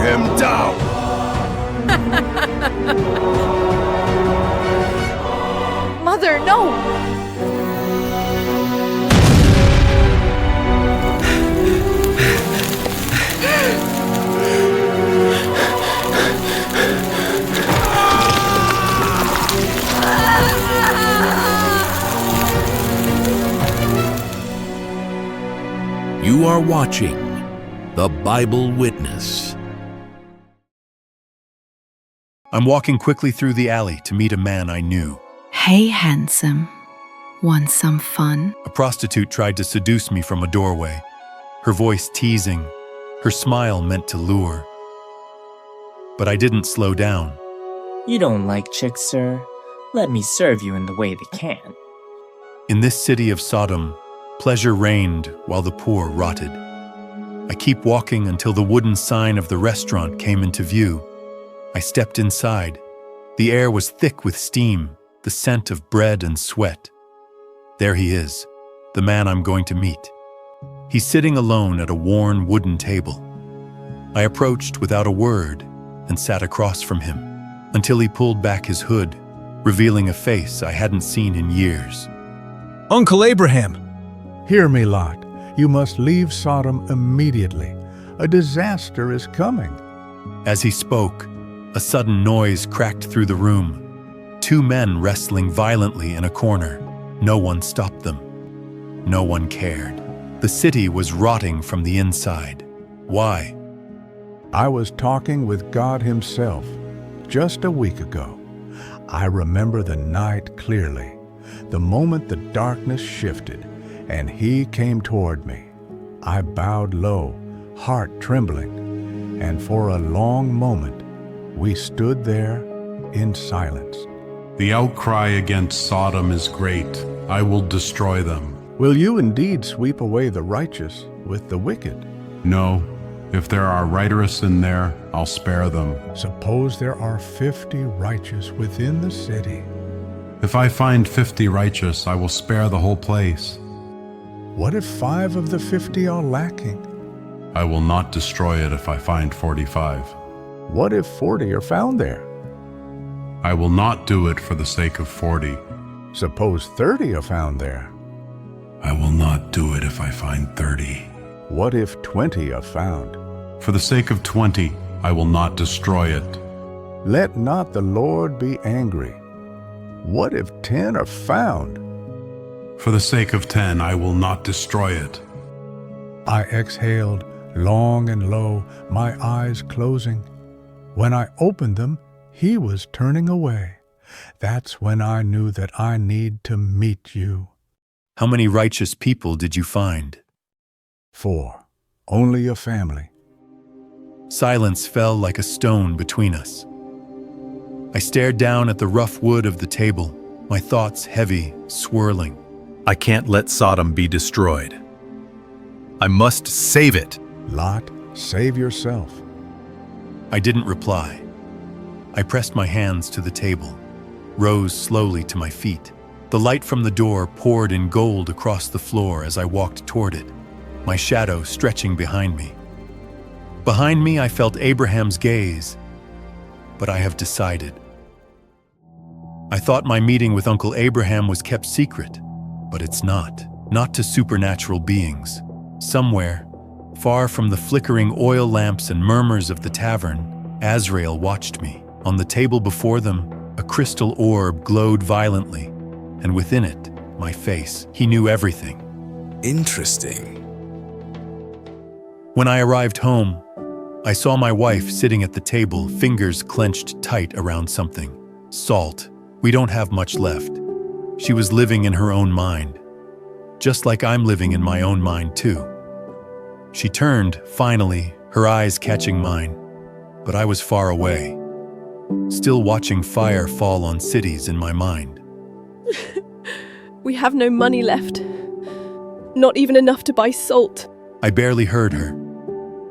him down! Mother, no! You are watching The Bible Witness. I'm walking quickly through the alley to meet a man I knew. Hey, handsome. Want some fun? A prostitute tried to seduce me from a doorway, her voice teasing, her smile meant to lure. But I didn't slow down. You don't like chicks, sir? Let me serve you in the way they can. In this city of Sodom, pleasure reigned while the poor rotted. I keep walking until the wooden sign of the restaurant came into view. I stepped inside. The air was thick with steam, the scent of bread and sweat. There he is, the man I'm going to meet. He's sitting alone at a worn wooden table. I approached without a word and sat across from him until he pulled back his hood, revealing a face I hadn't seen in years. Uncle Abraham! Hear me, Lot. You must leave Sodom immediately. A disaster is coming. As he spoke, a sudden noise cracked through the room. Two men wrestling violently in a corner. No one stopped them. No one cared. The city was rotting from the inside. Why? I was talking with God Himself just a week ago. I remember the night clearly, the moment the darkness shifted and He came toward me. I bowed low, heart trembling, and for a long moment we stood there in silence. The outcry against Sodom is great. I will destroy them. Will you indeed sweep away the righteous with the wicked? No, if there are righteous in there, I'll spare them. Suppose there are 50 righteous within the city. If I find 50 righteous, I will spare the whole place. What if 5 of the 50 are lacking? I will not destroy it if I find 45. What if 40 are found there? I will not do it for the sake of 40. Suppose 30 are found there. I will not do it if I find 30. What if 20 are found? For the sake of 20, I will not destroy it. Let not the Lord be angry. What if 10 are found? For the sake of 10, I will not destroy it. I exhaled long and low, my eyes closing. When I opened them, He was turning away. That's when I knew that I need to meet you. How many righteous people did you find? 4. Only a family. Silence fell like a stone between us. I stared down at the rough wood of the table, my thoughts heavy, swirling. I can't let Sodom be destroyed. I must save it. Lot, save yourself. I didn't reply. I pressed my hands to the table, rose slowly to my feet. The light from the door poured in gold across the floor as I walked toward it, my shadow stretching behind me. Behind me, I felt Abraham's gaze, but I have decided. I thought my meeting with Uncle Abraham was kept secret, but it's not. Not to supernatural beings. Somewhere, far from the flickering oil lamps and murmurs of the tavern, Azrael watched me. On the table before them, a crystal orb glowed violently, and within it, my face. He knew everything. Interesting. When I arrived home, I saw my wife sitting at the table, fingers clenched tight around something. Salt. We don't have much left. She was living in her own mind, just like I'm living in my own mind too. She turned, finally, her eyes catching mine, but I was far away, still watching fire fall on cities in my mind. We have no money left. Not even enough to buy salt. I barely heard her.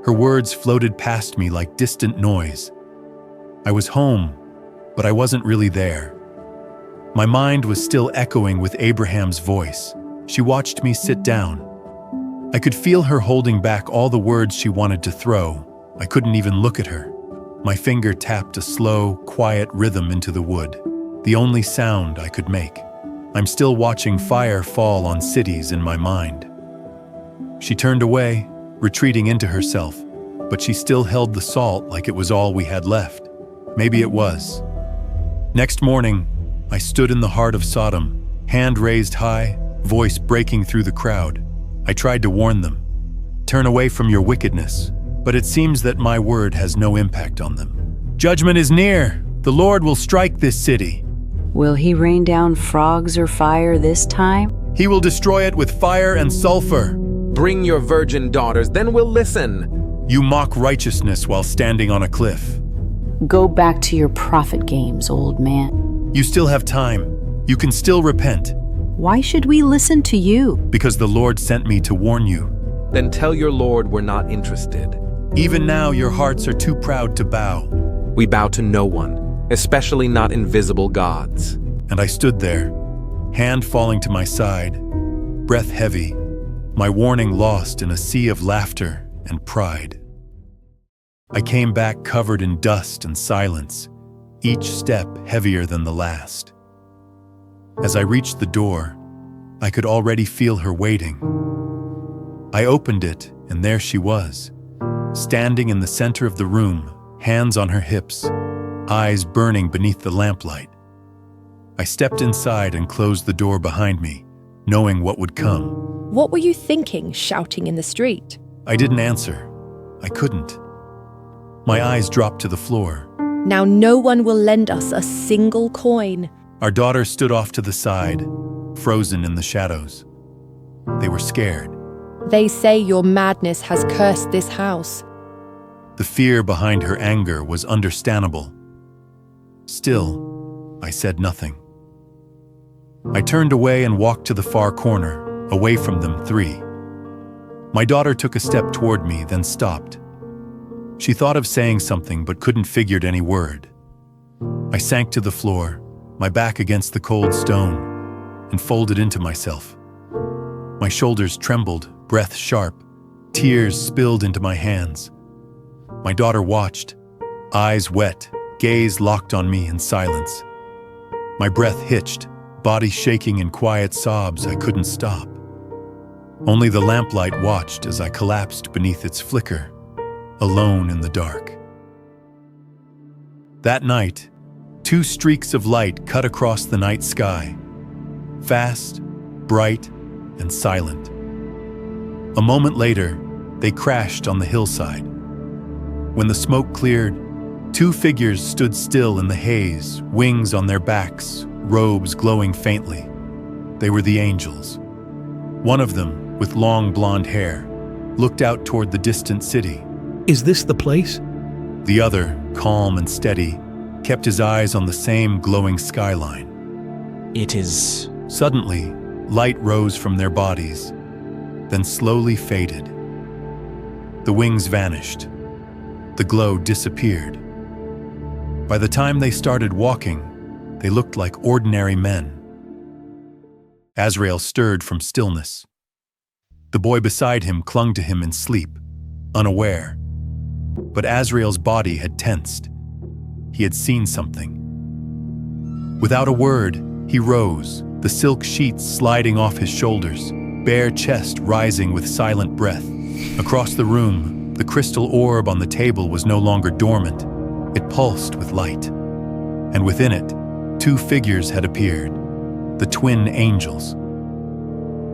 Her words floated past me like distant noise. I was home, but I wasn't really there. My mind was still echoing with Abraham's voice. She watched me sit down. I could feel her holding back all the words she wanted to throw, I couldn't even look at her. My finger tapped a slow, quiet rhythm into the wood, the only sound I could make. I'm still watching fire fall on cities in my mind. She turned away, retreating into herself, but she still held the salt like it was all we had left. Maybe it was. Next morning, I stood in the heart of Sodom, hand raised high, voice breaking through the crowd. I tried to warn them. Turn away from your wickedness. But it seems that my word has no impact on them. Judgment is near. The Lord will strike this city. Will he rain down frogs or fire this time? He will destroy it with fire and sulfur. Bring your virgin daughters, then we'll listen. You mock righteousness while standing on a cliff. Go back to your prophet games, old man. You still have time. You can still repent. Why should we listen to you? Because the Lord sent me to warn you. Then tell your Lord we're not interested. Even now your hearts are too proud to bow. We bow to no one, especially not invisible gods. And I stood there, hand falling to my side, breath heavy, my warning lost in a sea of laughter and pride. I came back covered in dust and silence, each step heavier than the last. As I reached the door, I could already feel her waiting. I opened it, and there she was, standing in the center of the room, hands on her hips, eyes burning beneath the lamplight. I stepped inside and closed the door behind me, knowing what would come. What were you thinking, shouting in the street? I didn't answer. I couldn't. My eyes dropped to the floor. Now no one will lend us a single coin. Our daughter stood off to the side, frozen in the shadows. They were scared. They say your madness has cursed this house. The fear behind her anger was understandable. Still, I said nothing. I turned away and walked to the far corner, away from them three. My daughter took a step toward me, then stopped. She thought of saying something but couldn't figure any word. I sank to the floor, my back against the cold stone, and folded into myself. My shoulders trembled, breath sharp, tears spilled into my hands. My daughter watched, eyes wet, gaze locked on me in silence. My breath hitched, body shaking in quiet sobs I couldn't stop. Only the lamplight watched as I collapsed beneath its flicker, alone in the dark. That night, 2 streaks of light cut across the night sky, fast, bright, and silent. A moment later, they crashed on the hillside. When the smoke cleared, 2 figures stood still in the haze, wings on their backs, robes glowing faintly. They were the angels. One of them, with long blonde hair, looked out toward the distant city. Is this the place? The other, calm and steady, kept his eyes on the same glowing skyline. It is... Suddenly, light rose from their bodies, then slowly faded. The wings vanished. The glow disappeared. By the time they started walking, they looked like ordinary men. Azrael stirred from stillness. The boy beside him clung to him in sleep, unaware. But Azrael's body had tensed. He had seen something. Without a word, he rose, the silk sheets sliding off his shoulders, bare chest rising with silent breath. Across the room, the crystal orb on the table was no longer dormant. It pulsed with light. And within it, 2 figures had appeared, the twin angels.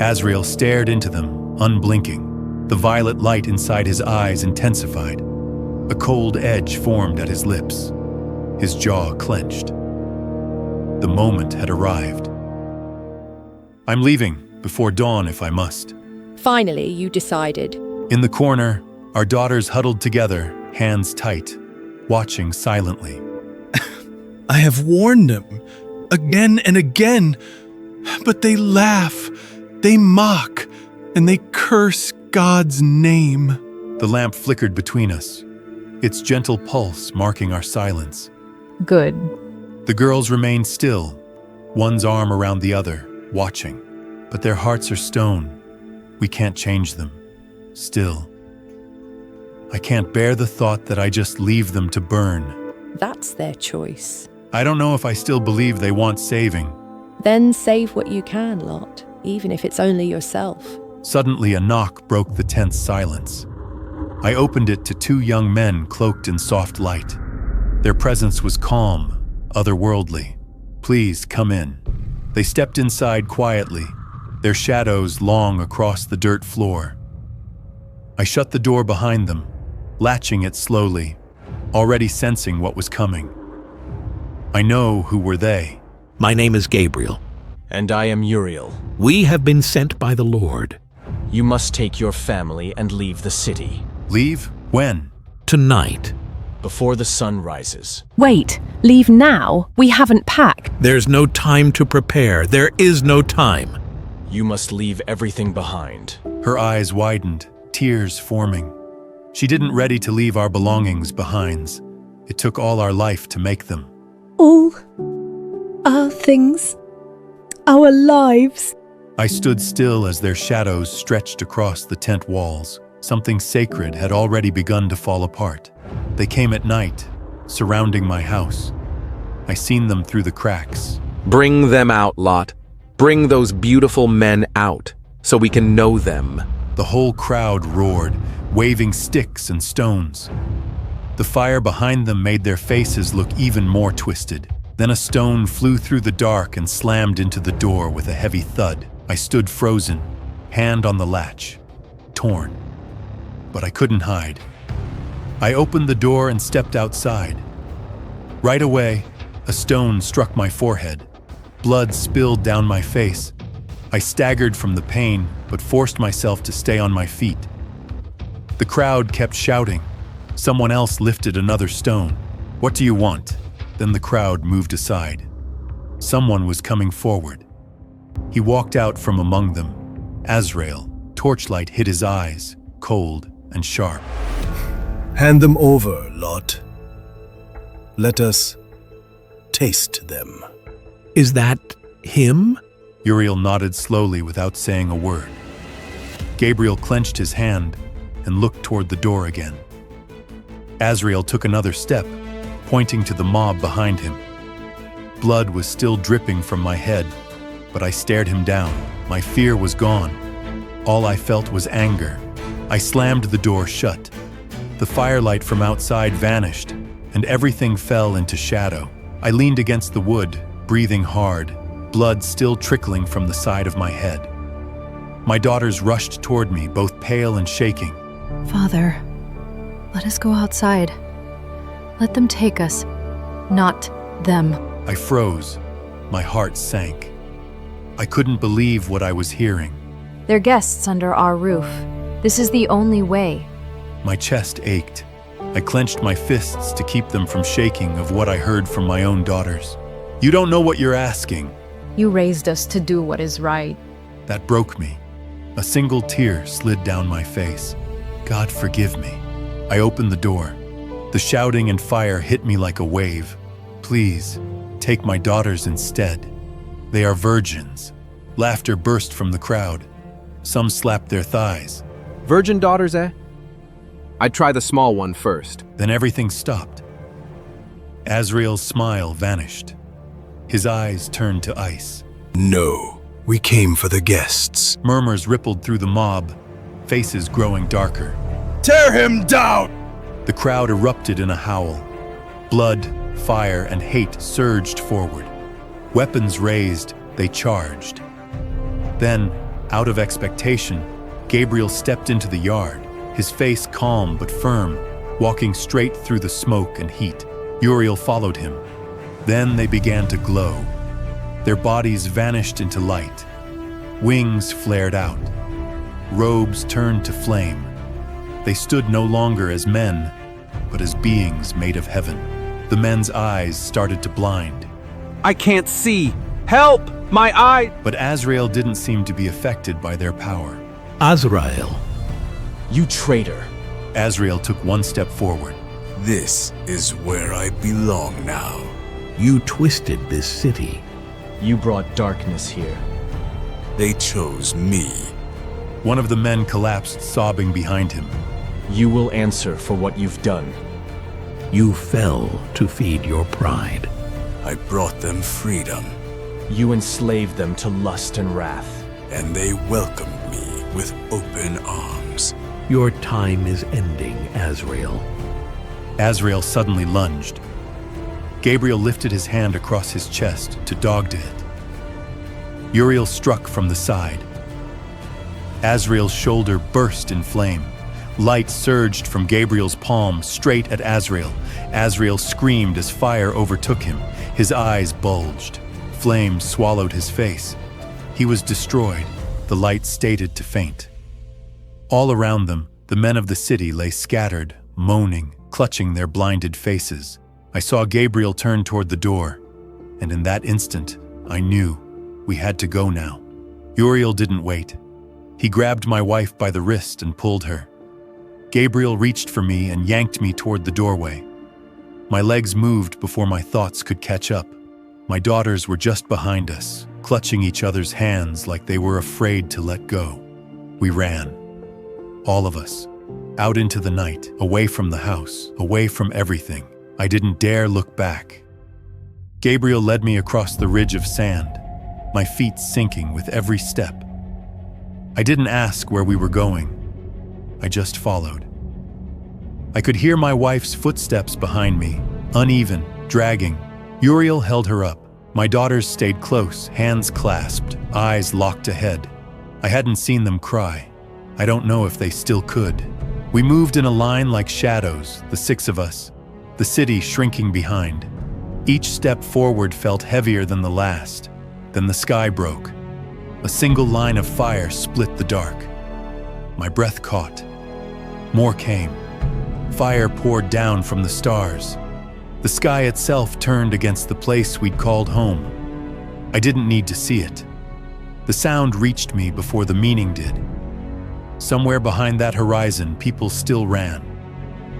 Azrael stared into them, unblinking. The violet light inside his eyes intensified. A cold edge formed at his lips. His jaw clenched. The moment had arrived. I'm leaving, before dawn if I must. Finally, you decided. In the corner, our daughters huddled together, hands tight, watching silently. I have warned them again and again, but they laugh, they mock, and they curse God's name. The lamp flickered between us, its gentle pulse marking our silence. Good. The girls remained still, one's arm around the other, watching. But their hearts are stone. We can't change them. Still. I can't bear the thought that I just leave them to burn. That's their choice. I don't know if I still believe they want saving. Then save what you can, Lot, even if it's only yourself. Suddenly, a knock broke the tense silence. I opened it to two young men cloaked in soft light. Their presence was calm, otherworldly. "Please come in." They stepped inside quietly, their shadows long across the dirt floor. I shut the door behind them, latching it slowly, already sensing what was coming. I know who were they. My name is Gabriel. And I am Uriel. We have been sent by the Lord. You must take your family and leave the city. Leave? When? Tonight. Before the sun rises. Wait, leave now? We haven't packed. There's no time to prepare. There is no time. You must leave everything behind. Her eyes widened, tears forming. She didn't ready to leave our belongings behind. It took all our life to make them. All our things, our lives. I stood still as their shadows stretched across the tent walls. Something sacred had already begun to fall apart. They came at night, surrounding my house. I seen them through the cracks. Bring them out, Lot. Bring those beautiful men out, so we can know them. The whole crowd roared, waving sticks and stones. The fire behind them made their faces look even more twisted. Then a stone flew through the dark and slammed into the door with a heavy thud. I stood frozen, hand on the latch, torn. But I couldn't hide. I opened the door and stepped outside. Right away, a stone struck my forehead. Blood spilled down my face. I staggered from the pain, but forced myself to stay on my feet. The crowd kept shouting. Someone else lifted another stone. "What do you want?" Then the crowd moved aside. Someone was coming forward. He walked out from among them. Azrael, torchlight hit his eyes, cold and sharp. Hand them over, Lot. Let us taste them. Is that him? Uriel nodded slowly without saying a word. Gabriel clenched his hand and looked toward the door again. Azrael took another step, pointing to the mob behind him. Blood was still dripping from my head, but I stared him down. My fear was gone. All I felt was anger. I slammed the door shut. The firelight from outside vanished, and everything fell into shadow. I leaned against the wood, breathing hard, blood still trickling from the side of my head. My daughters rushed toward me, both pale and shaking. Father, let us go outside. Let them take us, not them. I froze. My heart sank. I couldn't believe what I was hearing. They're guests under our roof. This is the only way. My chest ached. I clenched my fists to keep them from shaking of what I heard from my own daughters. "You don't know what you're asking." You raised us to do what is right. That broke me. A single tear slid down my face. God forgive me. I opened the door. The shouting and fire hit me like a wave. "Please, take my daughters instead. They are virgins." Laughter burst from the crowd. Some slapped their thighs. Virgin daughters, eh? I'd try the small one first. Then everything stopped. Azrael's smile vanished. His eyes turned to ice. No, we came for the guests. Murmurs rippled through the mob, faces growing darker. Tear him down! The crowd erupted in a howl. Blood, fire, and hate surged forward. Weapons raised, they charged. Then, out of expectation, Gabriel stepped into the yard, his face calm but firm, walking straight through the smoke and heat. Uriel followed him. Then they began to glow. Their bodies vanished into light. Wings flared out. Robes turned to flame. They stood no longer as men, but as beings made of heaven. The men's eyes started to blind. I can't see! Help! My eye! But Azrael didn't seem to be affected by their power. Azrael. You traitor. Azrael took one step forward. This is where I belong now. You twisted this city. You brought darkness here. They chose me. One of the men collapsed, sobbing behind him. You will answer for what you've done. You fell to feed your pride. I brought them freedom. You enslaved them to lust and wrath. And they welcomed me with open arms. Your time is ending, Azrael. Azrael suddenly lunged. Gabriel lifted his hand across his chest to dog to it. Uriel struck from the side. Azrael's shoulder burst in flame. Light surged from Gabriel's palm straight at Azrael. Azrael screamed as fire overtook him. His eyes bulged. Flame swallowed his face. He was destroyed. The light stated to faint. All around them, the men of the city lay scattered, moaning, clutching their blinded faces. I saw Gabriel turn toward the door, and in that instant, I knew we had to go now. Uriel didn't wait. He grabbed my wife by the wrist and pulled her. Gabriel reached for me and yanked me toward the doorway. My legs moved before my thoughts could catch up. My daughters were just behind us, clutching each other's hands like they were afraid to let go. We ran. All of us. Out into the night, away from the house, away from everything. I didn't dare look back. Gabriel led me across the ridge of sand, my feet sinking with every step. I didn't ask where we were going. I just followed. I could hear my wife's footsteps behind me, uneven, dragging. Uriel held her up. My daughters stayed close, hands clasped, eyes locked ahead. I hadn't seen them cry. I don't know if they still could. We moved in a line like shadows, the six of us, the city shrinking behind. Each step forward felt heavier than the last. Then the sky broke. A single line of fire split the dark. My breath caught. More came. Fire poured down from the stars. The sky itself turned against the place we'd called home. I didn't need to see it. The sound reached me before the meaning did. Somewhere behind that horizon, people still ran,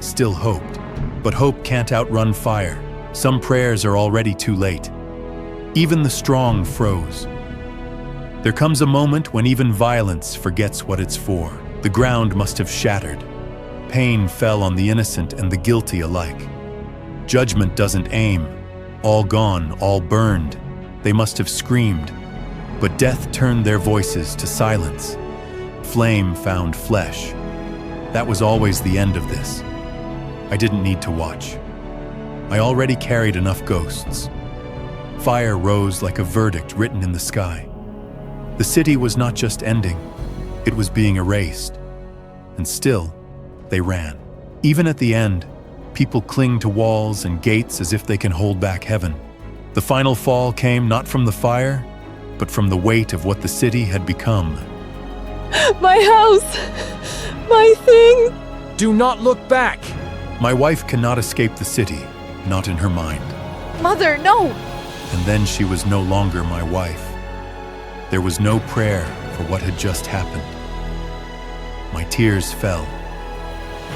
still hoped. But hope can't outrun fire. Some prayers are already too late. Even the strong froze. There comes a moment when even violence forgets what it's for. The ground must have shattered. Pain fell on the innocent and the guilty alike. Judgment doesn't aim. All gone, all burned. They must have screamed. But death turned their voices to silence. Flame found flesh. That was always the end of this. I didn't need to watch. I already carried enough ghosts. Fire rose like a verdict written in the sky. The city was not just ending, it was being erased. And still, they ran. Even at the end, people cling to walls and gates as if they can hold back heaven. The final fall came not from the fire, but from the weight of what the city had become. My house! My thing! Do not look back! My wife cannot escape the city, not in her mind. Mother, no! And then she was no longer my wife. There was no prayer for what had just happened. My tears fell.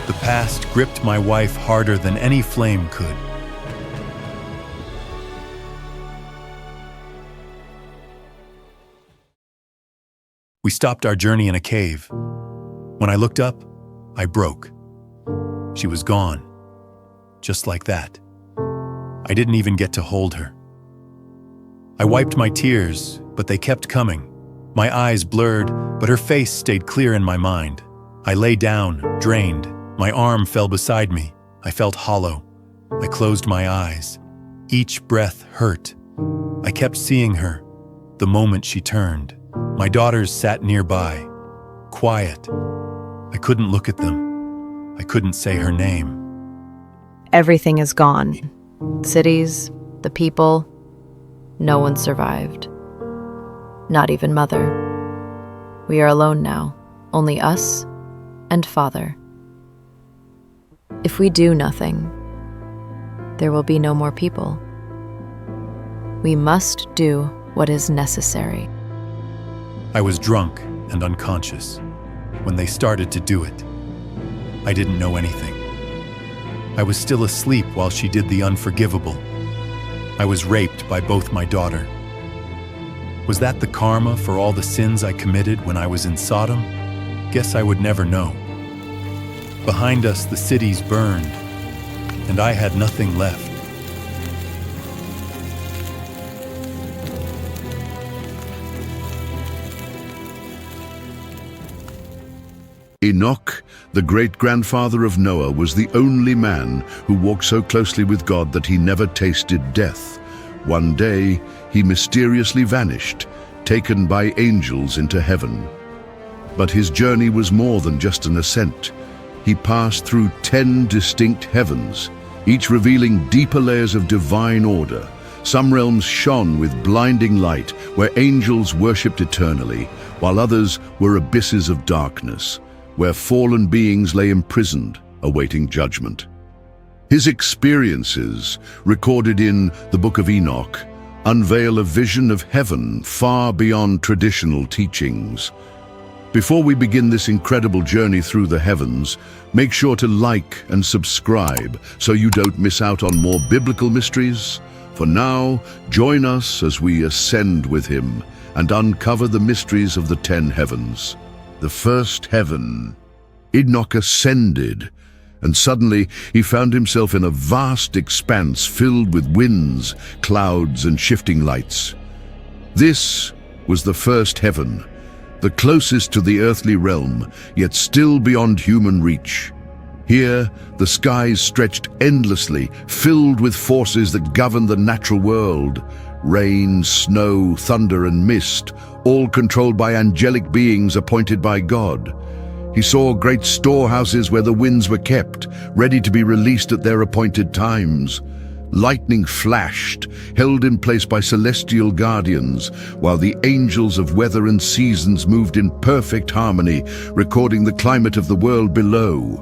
The past gripped my wife harder than any flame could. We stopped our journey in a cave. When I looked up, I broke. She was gone. Just like that. I didn't even get to hold her. I wiped my tears, but they kept coming. My eyes blurred, but her face stayed clear in my mind. I lay down, drained. My arm fell beside me. I felt hollow. I closed my eyes. Each breath hurt. I kept seeing her, the moment she turned. My daughters sat nearby, quiet. I couldn't look at them. I couldn't say her name. Everything is gone. Cities, the people, no one survived. Not even Mother. We are alone now, only us and Father. If we do nothing, there will be no more people. We must do what is necessary. I was drunk and unconscious when they started to do it. I didn't know anything. I was still asleep while she did the unforgivable. I was raped by both my daughter. Was that the karma for all the sins I committed when I was in Sodom? Guess I would never know. Behind us, the cities burned, and I had nothing left. Enoch, the great-grandfather of Noah, was the only man who walked so closely with God that he never tasted death. One day, he mysteriously vanished, taken by angels into heaven. But his journey was more than just an ascent. He passed through 10 distinct heavens, each revealing deeper layers of divine order. Some realms shone with blinding light, where angels worshipped eternally, while others were abysses of darkness, where fallen beings lay imprisoned, awaiting judgment. His experiences, recorded in the Book of Enoch, unveil a vision of heaven far beyond traditional teachings. Before we begin this incredible journey through the heavens, make sure to like and subscribe so you don't miss out on more biblical mysteries. For now, join us as we ascend with him and uncover the mysteries of the 10 heavens. The first heaven. Enoch ascended, and suddenly he found himself in a vast expanse filled with winds, clouds, and shifting lights. This was the first heaven, the closest to the earthly realm, yet still beyond human reach. Here, the skies stretched endlessly, filled with forces that govern the natural world. Rain, snow, thunder, and mist, all controlled by angelic beings appointed by God. He saw great storehouses where the winds were kept, ready to be released at their appointed times. Lightning flashed, held in place by celestial guardians, while the angels of weather and seasons moved in perfect harmony, recording the climate of the world below.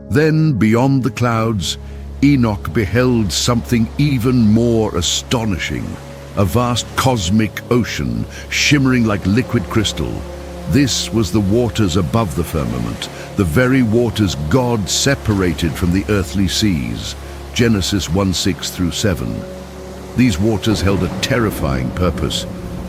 Then, beyond the clouds, Enoch beheld something even more astonishing. A vast cosmic ocean, shimmering like liquid crystal. This was the waters above the firmament, the very waters God separated from the earthly seas. Genesis 1:6-7. These waters held a terrifying purpose,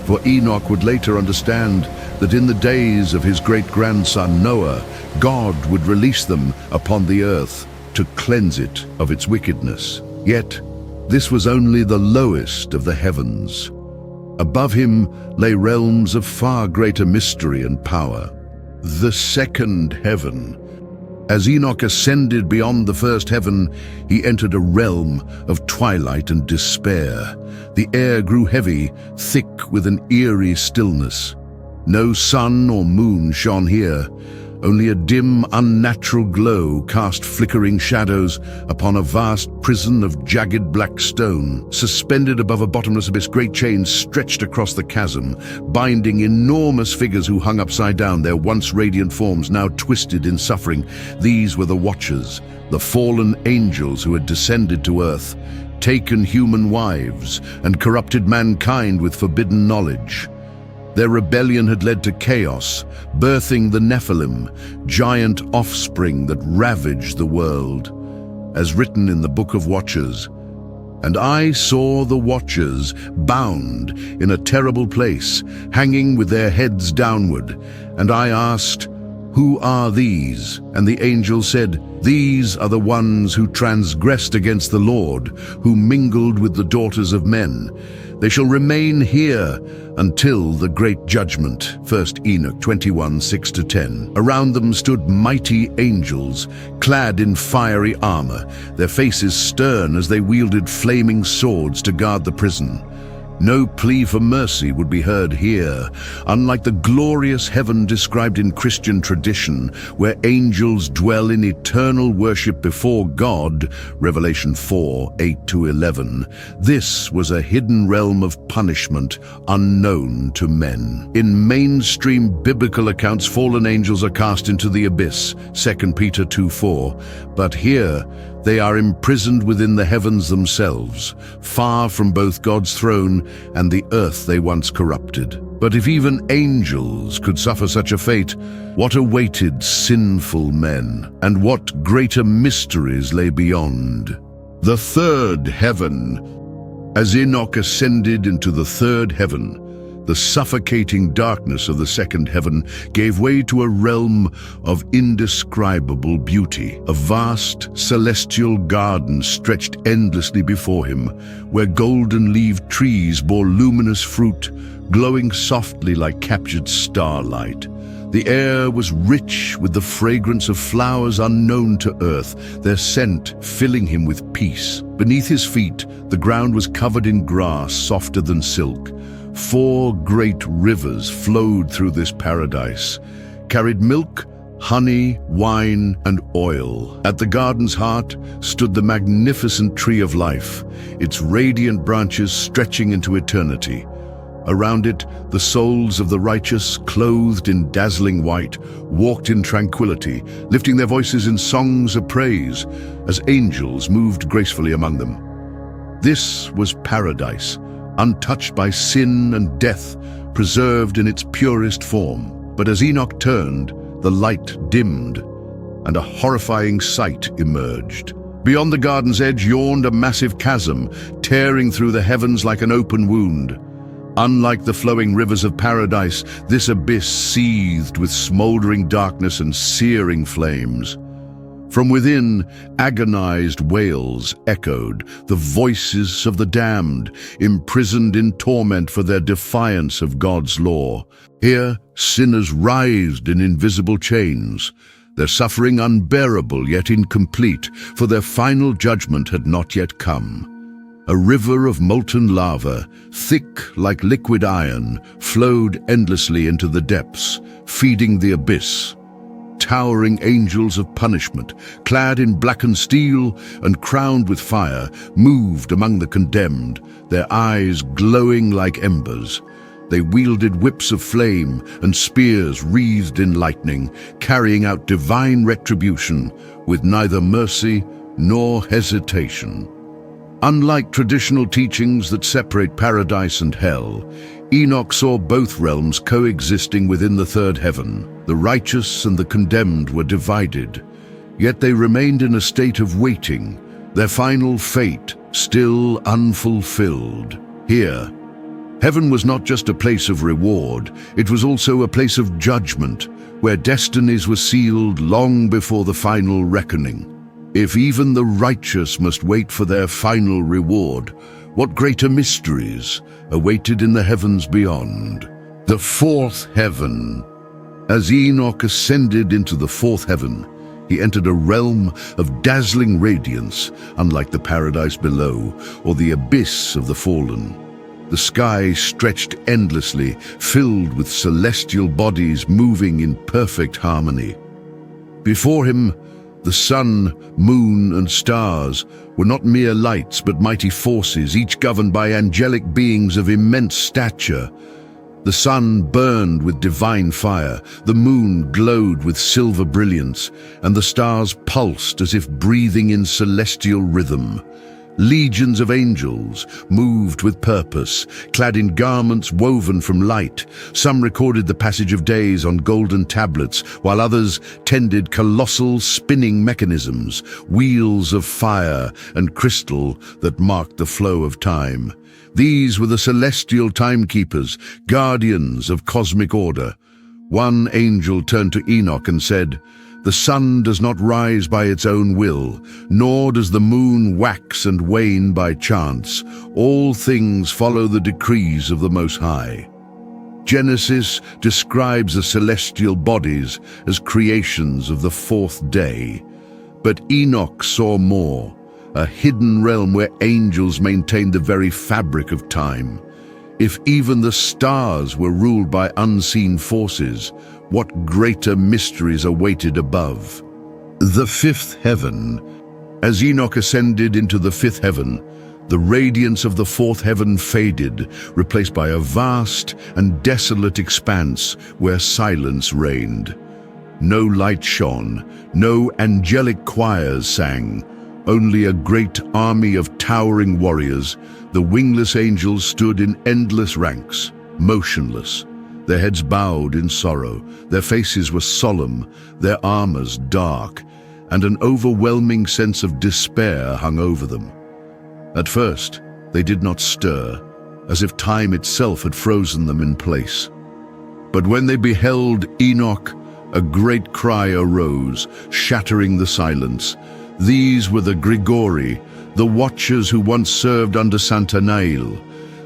for Enoch would later understand that in the days of his great-grandson Noah, God would release them upon the earth to cleanse it of its wickedness. Yet, this was only the lowest of the heavens. Above him lay realms of far greater mystery and power. The second heaven. As Enoch ascended beyond the first heaven, he entered a realm of twilight and despair. The air grew heavy, thick with an eerie stillness. No sun or moon shone here. Only a dim, unnatural glow cast flickering shadows upon a vast prison of jagged black stone. Suspended above a bottomless abyss, great chains stretched across the chasm, binding enormous figures who hung upside down, their once radiant forms now twisted in suffering. These were the Watchers, the fallen angels who had descended to earth, taken human wives, and corrupted mankind with forbidden knowledge. Their rebellion had led to chaos, birthing the Nephilim, giant offspring that ravaged the world. As written in the Book of Watchers, "And I saw the Watchers bound in a terrible place, hanging with their heads downward. And I asked, 'Who are these?' And the angel said, 'These are the ones who transgressed against the Lord, who mingled with the daughters of men. They shall remain here until the great judgment.'" 1 Enoch 21:6-10. Around them stood mighty angels, clad in fiery armor, their faces stern as they wielded flaming swords to guard the prison. No plea for mercy would be heard here, unlike the glorious heaven described in Christian tradition, where angels dwell in eternal worship before God, Revelation 4:8-11. This was a hidden realm of punishment unknown to men. In mainstream biblical accounts, fallen angels are cast into the abyss, 2 Peter 2:4. But here, they are imprisoned within the heavens themselves, far from both God's throne and the earth they once corrupted. But if even angels could suffer such a fate, what awaited sinful men, and what greater mysteries lay beyond? The third heaven. As Enoch ascended into the third heaven, The suffocating darkness of the second heaven gave way to a realm of indescribable beauty. A vast celestial garden stretched endlessly before him, where golden-leaved trees bore luminous fruit, glowing softly like captured starlight. The air was rich with the fragrance of flowers unknown to earth, their scent filling him with peace. Beneath his feet, the ground was covered in grass softer than silk. 4 great rivers flowed through this paradise, carried milk, honey, wine, and oil. At the garden's heart stood the magnificent tree of life, its radiant branches stretching into eternity. Around it, the souls of the righteous, clothed in dazzling white, walked in tranquility, lifting their voices in songs of praise as angels moved gracefully among them. This was paradise, untouched by sin and death, preserved in its purest form. But as Enoch turned, the light dimmed, and a horrifying sight emerged. Beyond the garden's edge yawned a massive chasm, tearing through the heavens like an open wound. Unlike the flowing rivers of paradise, this abyss seethed with smoldering darkness and searing flames. From within, agonized wails echoed, the voices of the damned, imprisoned in torment for their defiance of God's law. Here, sinners writhed in invisible chains, their suffering unbearable yet incomplete, for their final judgment had not yet come. A river of molten lava, thick like liquid iron, flowed endlessly into the depths, feeding the abyss. Towering angels of punishment, clad in blackened steel and crowned with fire, moved among the condemned, their eyes glowing like embers. They wielded whips of flame and spears wreathed in lightning, carrying out divine retribution with neither mercy nor hesitation. Unlike traditional teachings that separate paradise and hell, Enoch saw both realms coexisting within the third heaven. The righteous and the condemned were divided, yet they remained in a state of waiting, their final fate still unfulfilled. Here, heaven was not just a place of reward, it was also a place of judgment, where destinies were sealed long before the final reckoning. If even the righteous must wait for their final reward, what greater mysteries awaited in the heavens beyond? The fourth heaven. As Enoch ascended into the fourth heaven, he entered a realm of dazzling radiance, unlike the paradise below or the abyss of the fallen. The sky stretched endlessly, filled with celestial bodies moving in perfect harmony. Before him, the sun, moon, and stars were not mere lights but mighty forces, each governed by angelic beings of immense stature. The sun burned with divine fire, the moon glowed with silver brilliance, and the stars pulsed as if breathing in celestial rhythm. Legions of angels moved with purpose, clad in garments woven from light. Some recorded the passage of days on golden tablets, while others tended colossal spinning mechanisms, wheels of fire and crystal that marked the flow of time. These were the celestial timekeepers, guardians of cosmic order. One angel turned to Enoch and said, "The sun does not rise by its own will, nor does the moon wax and wane by chance. All things follow the decrees of the Most High." Genesis describes the celestial bodies as creations of the fourth day. But Enoch saw more, a hidden realm where angels maintained the very fabric of time. If even the stars were ruled by unseen forces, what greater mysteries awaited above? The fifth heaven. As Enoch ascended into the fifth heaven, the radiance of the fourth heaven faded, replaced by a vast and desolate expanse where silence reigned. No light shone, no angelic choirs sang, only a great army of towering warriors. The wingless angels stood in endless ranks, motionless, their heads bowed in sorrow, their faces were solemn, their armors dark, and an overwhelming sense of despair hung over them. At first, they did not stir, as if time itself had frozen them in place. But when they beheld Enoch, a great cry arose, shattering the silence. These were the Grigori, the watchers who once served under Santanael,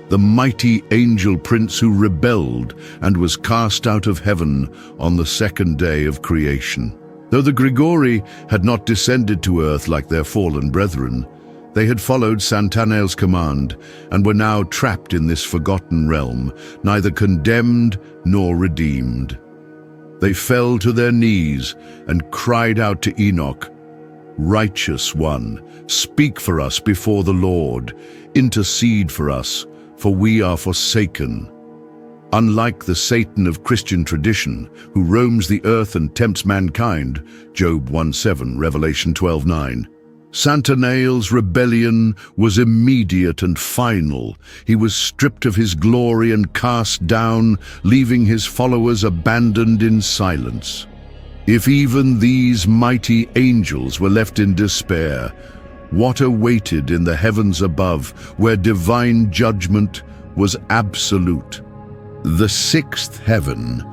the mighty angel prince who rebelled and was cast out of heaven on the second day of creation. Though the Grigori had not descended to earth like their fallen brethren, they had followed Santanael's command and were now trapped in this forgotten realm, neither condemned nor redeemed. They fell to their knees and cried out to Enoch, "Righteous One, speak for us before the Lord, intercede for us, for we are forsaken." Unlike the Satan of Christian tradition, who roams the earth and tempts mankind, Job 1:7, Revelation 12:9, Santanael's rebellion was immediate and final. He was stripped of his glory and cast down, leaving his followers abandoned in silence. If even these mighty angels were left in despair, what awaited in the heavens above, where divine judgment was absolute? The sixth heaven.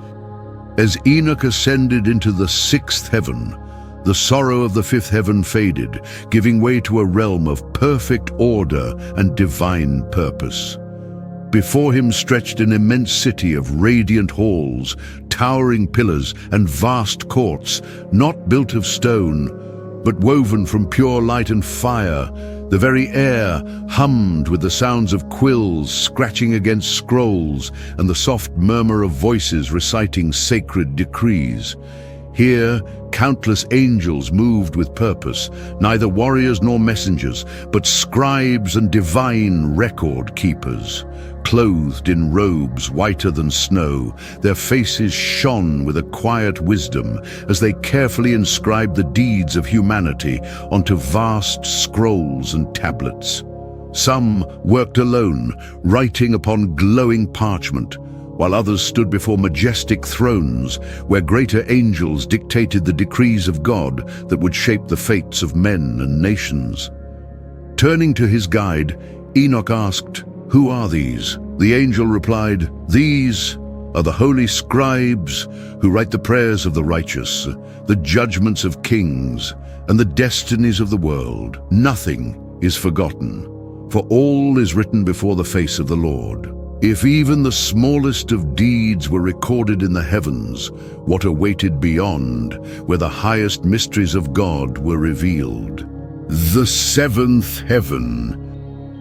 As Enoch ascended into the sixth heaven, the sorrow of the fifth heaven faded, giving way to a realm of perfect order and divine purpose. Before him stretched an immense city of radiant halls, towering pillars, and vast courts, not built of stone, but woven from pure light and fire. The very air hummed with the sounds of quills scratching against scrolls and the soft murmur of voices reciting sacred decrees. Here, countless angels moved with purpose, neither warriors nor messengers, but scribes and divine record keepers. Clothed in robes whiter than snow, their faces shone with a quiet wisdom as they carefully inscribed the deeds of humanity onto vast scrolls and tablets. Some worked alone, writing upon glowing parchment, while others stood before majestic thrones where greater angels dictated the decrees of God that would shape the fates of men and nations. Turning to his guide, Enoch asked, "Who are these?" The angel replied, "These are the holy scribes who write the prayers of the righteous, the judgments of kings, and the destinies of the world. Nothing is forgotten, for all is written before the face of the Lord. If even the smallest of deeds were recorded in the heavens, what awaited beyond, where the highest mysteries of God were revealed?" The seventh heaven.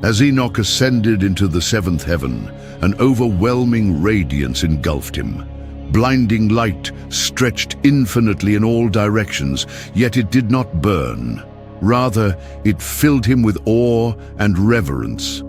As Enoch ascended into the seventh heaven, an overwhelming radiance engulfed him. Blinding light stretched infinitely in all directions, yet it did not burn. Rather, it filled him with awe and reverence.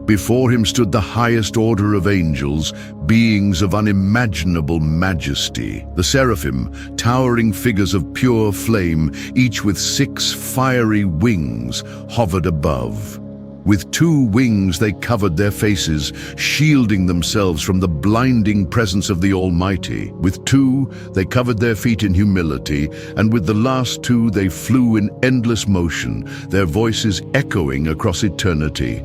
Before him stood the highest order of angels, beings of unimaginable majesty. The seraphim, towering figures of pure flame, each with 6 fiery wings, hovered above. With 2 wings they covered their faces, shielding themselves from the blinding presence of the Almighty. With 2 they covered their feet in humility, and with the last 2 they flew in endless motion, their voices echoing across eternity.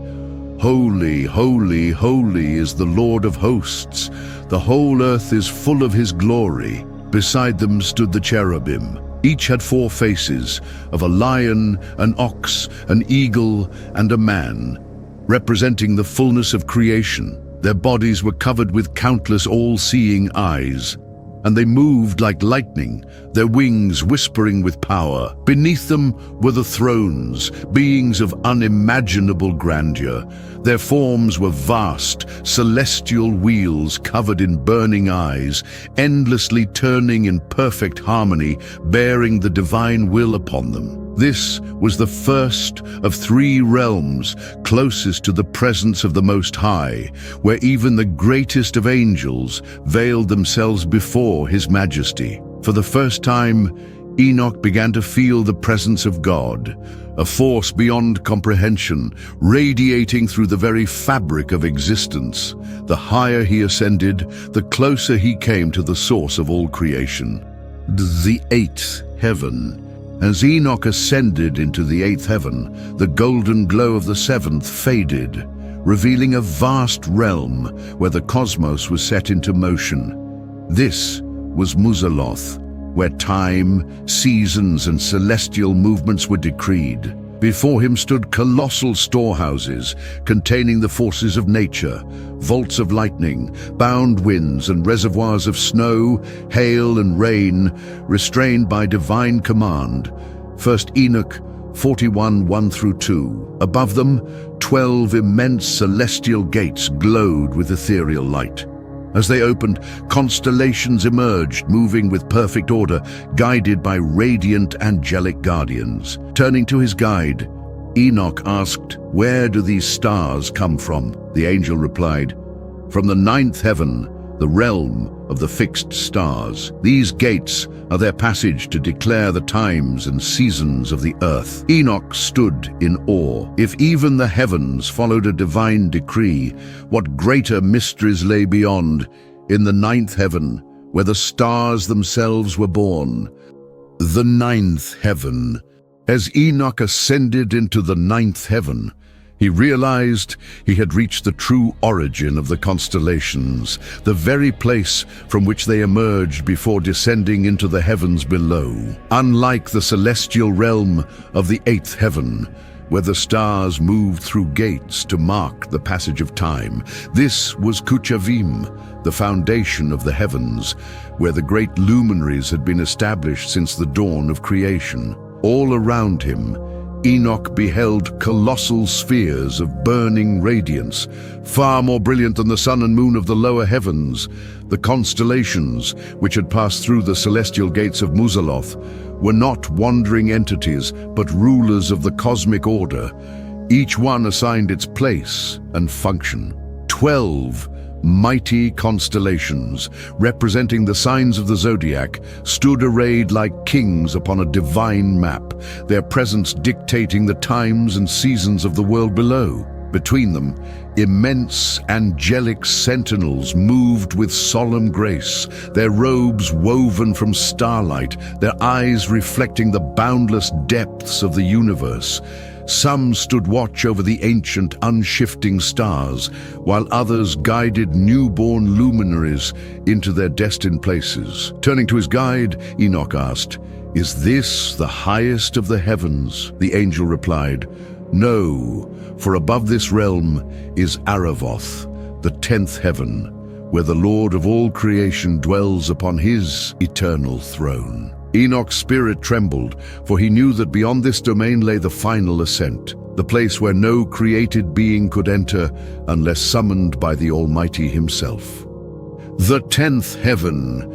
"Holy, holy, holy is the Lord of hosts. The whole earth is full of his glory." Beside them stood the cherubim. Each had 4 faces, of a lion, an ox, an eagle, and a man, representing the fullness of creation. Their bodies were covered with countless all-seeing eyes, and they moved like lightning, their wings whispering with power. Beneath them were the thrones, beings of unimaginable grandeur. Their forms were vast, celestial wheels covered in burning eyes, endlessly turning in perfect harmony, bearing the divine will upon them. This was the first of 3 realms closest to the presence of the Most High, where even the greatest of angels veiled themselves before His majesty. For the first time, Enoch began to feel the presence of God, a force beyond comprehension, radiating through the very fabric of existence. The higher he ascended, the closer he came to the source of all creation. The 8th heaven. As Enoch ascended into the 8th heaven, the golden glow of the 7th faded, revealing a vast realm where the cosmos was set into motion. This was Muzaloth, where time, seasons, and celestial movements were decreed. Before him stood colossal storehouses containing the forces of nature, vaults of lightning, bound winds, and reservoirs of snow, hail, and rain, restrained by divine command. 1 Enoch 41, 1-2. Above them, 12 immense celestial gates glowed with ethereal light. As they opened, constellations emerged, moving with perfect order, guided by radiant angelic guardians. Turning to his guide, Enoch asked, "Where do these stars come from?" The angel replied, "From the ninth heaven, the realm of the fixed stars. These gates are their passage to declare the times and seasons of the earth." Enoch stood in awe. If even the heavens followed a divine decree, what greater mysteries lay beyond, in the ninth heaven, where the stars themselves were born. The ninth heaven. As Enoch ascended into the ninth heaven, he realized he had reached the true origin of the constellations, the very place from which they emerged before descending into the heavens below. Unlike the celestial realm of the eighth heaven, where the stars moved through gates to mark the passage of time, this was Kuchavim, the foundation of the heavens, where the great luminaries had been established since the dawn of creation. All around him, Enoch beheld colossal spheres of burning radiance, far more brilliant than the sun and moon of the lower heavens. The constellations, which had passed through the celestial gates of Muzaloth, were not wandering entities, but rulers of the cosmic order. Each one assigned its place and function. 12 mighty constellations, representing the signs of the zodiac, stood arrayed like kings upon a divine map, their presence dictating the times and seasons of the world below. Between them, immense angelic sentinels moved with solemn grace, their robes woven from starlight, their eyes reflecting the boundless depths of the universe. Some stood watch over the ancient, unshifting stars, while others guided newborn luminaries into their destined places. Turning to his guide, Enoch asked, "Is this the highest of the heavens?" The angel replied, "No, for above this realm is Aravoth, the 10th heaven, where the Lord of all creation dwells upon his eternal throne." Enoch's spirit trembled, for he knew that beyond this domain lay the final ascent, the place where no created being could enter unless summoned by the Almighty himself. The 10th heaven.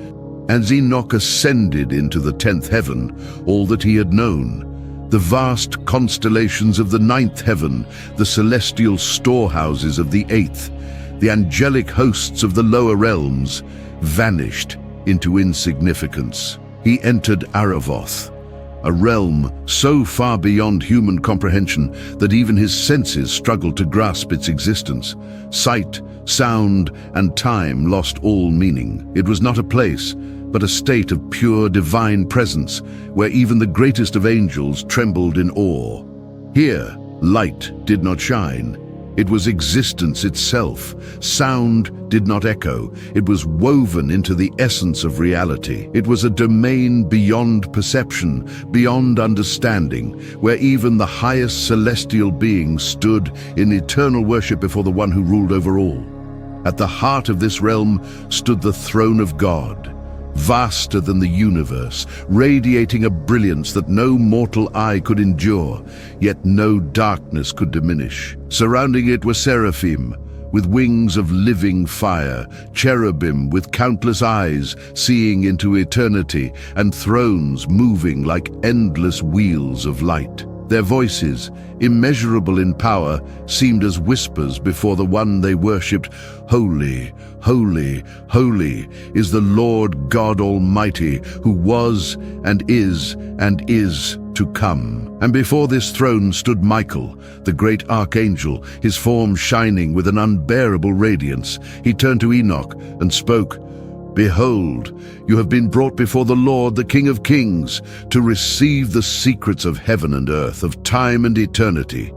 As Enoch ascended into the 10th heaven, all that he had known, the vast constellations of the 9th heaven, the celestial storehouses of the 8th, the angelic hosts of the lower realms, vanished into insignificance. He entered Aravoth, a realm so far beyond human comprehension that even his senses struggled to grasp its existence. Sight, sound, and time lost all meaning. It was not a place, but a state of pure divine presence, where even the greatest of angels trembled in awe. Here, light did not shine. It was existence itself. Sound did not echo. It was woven into the essence of reality. It was a domain beyond perception, beyond understanding, where even the highest celestial beings stood in eternal worship before the one who ruled over all. At the heart of this realm stood the throne of God, vaster than the universe, radiating a brilliance that no mortal eye could endure, yet no darkness could diminish. Surrounding it were seraphim, with wings of living fire, cherubim with countless eyes seeing into eternity, and thrones moving like endless wheels of light. Their voices, immeasurable in power, seemed as whispers before the one they worshipped. Holy, holy, holy is the Lord God Almighty, who was and is to come. And before this throne stood Michael, the great archangel, his form shining with an unbearable radiance. He turned to Enoch and spoke, "Behold, you have been brought before the Lord, the King of Kings, to receive the secrets of heaven and earth, of time and eternity.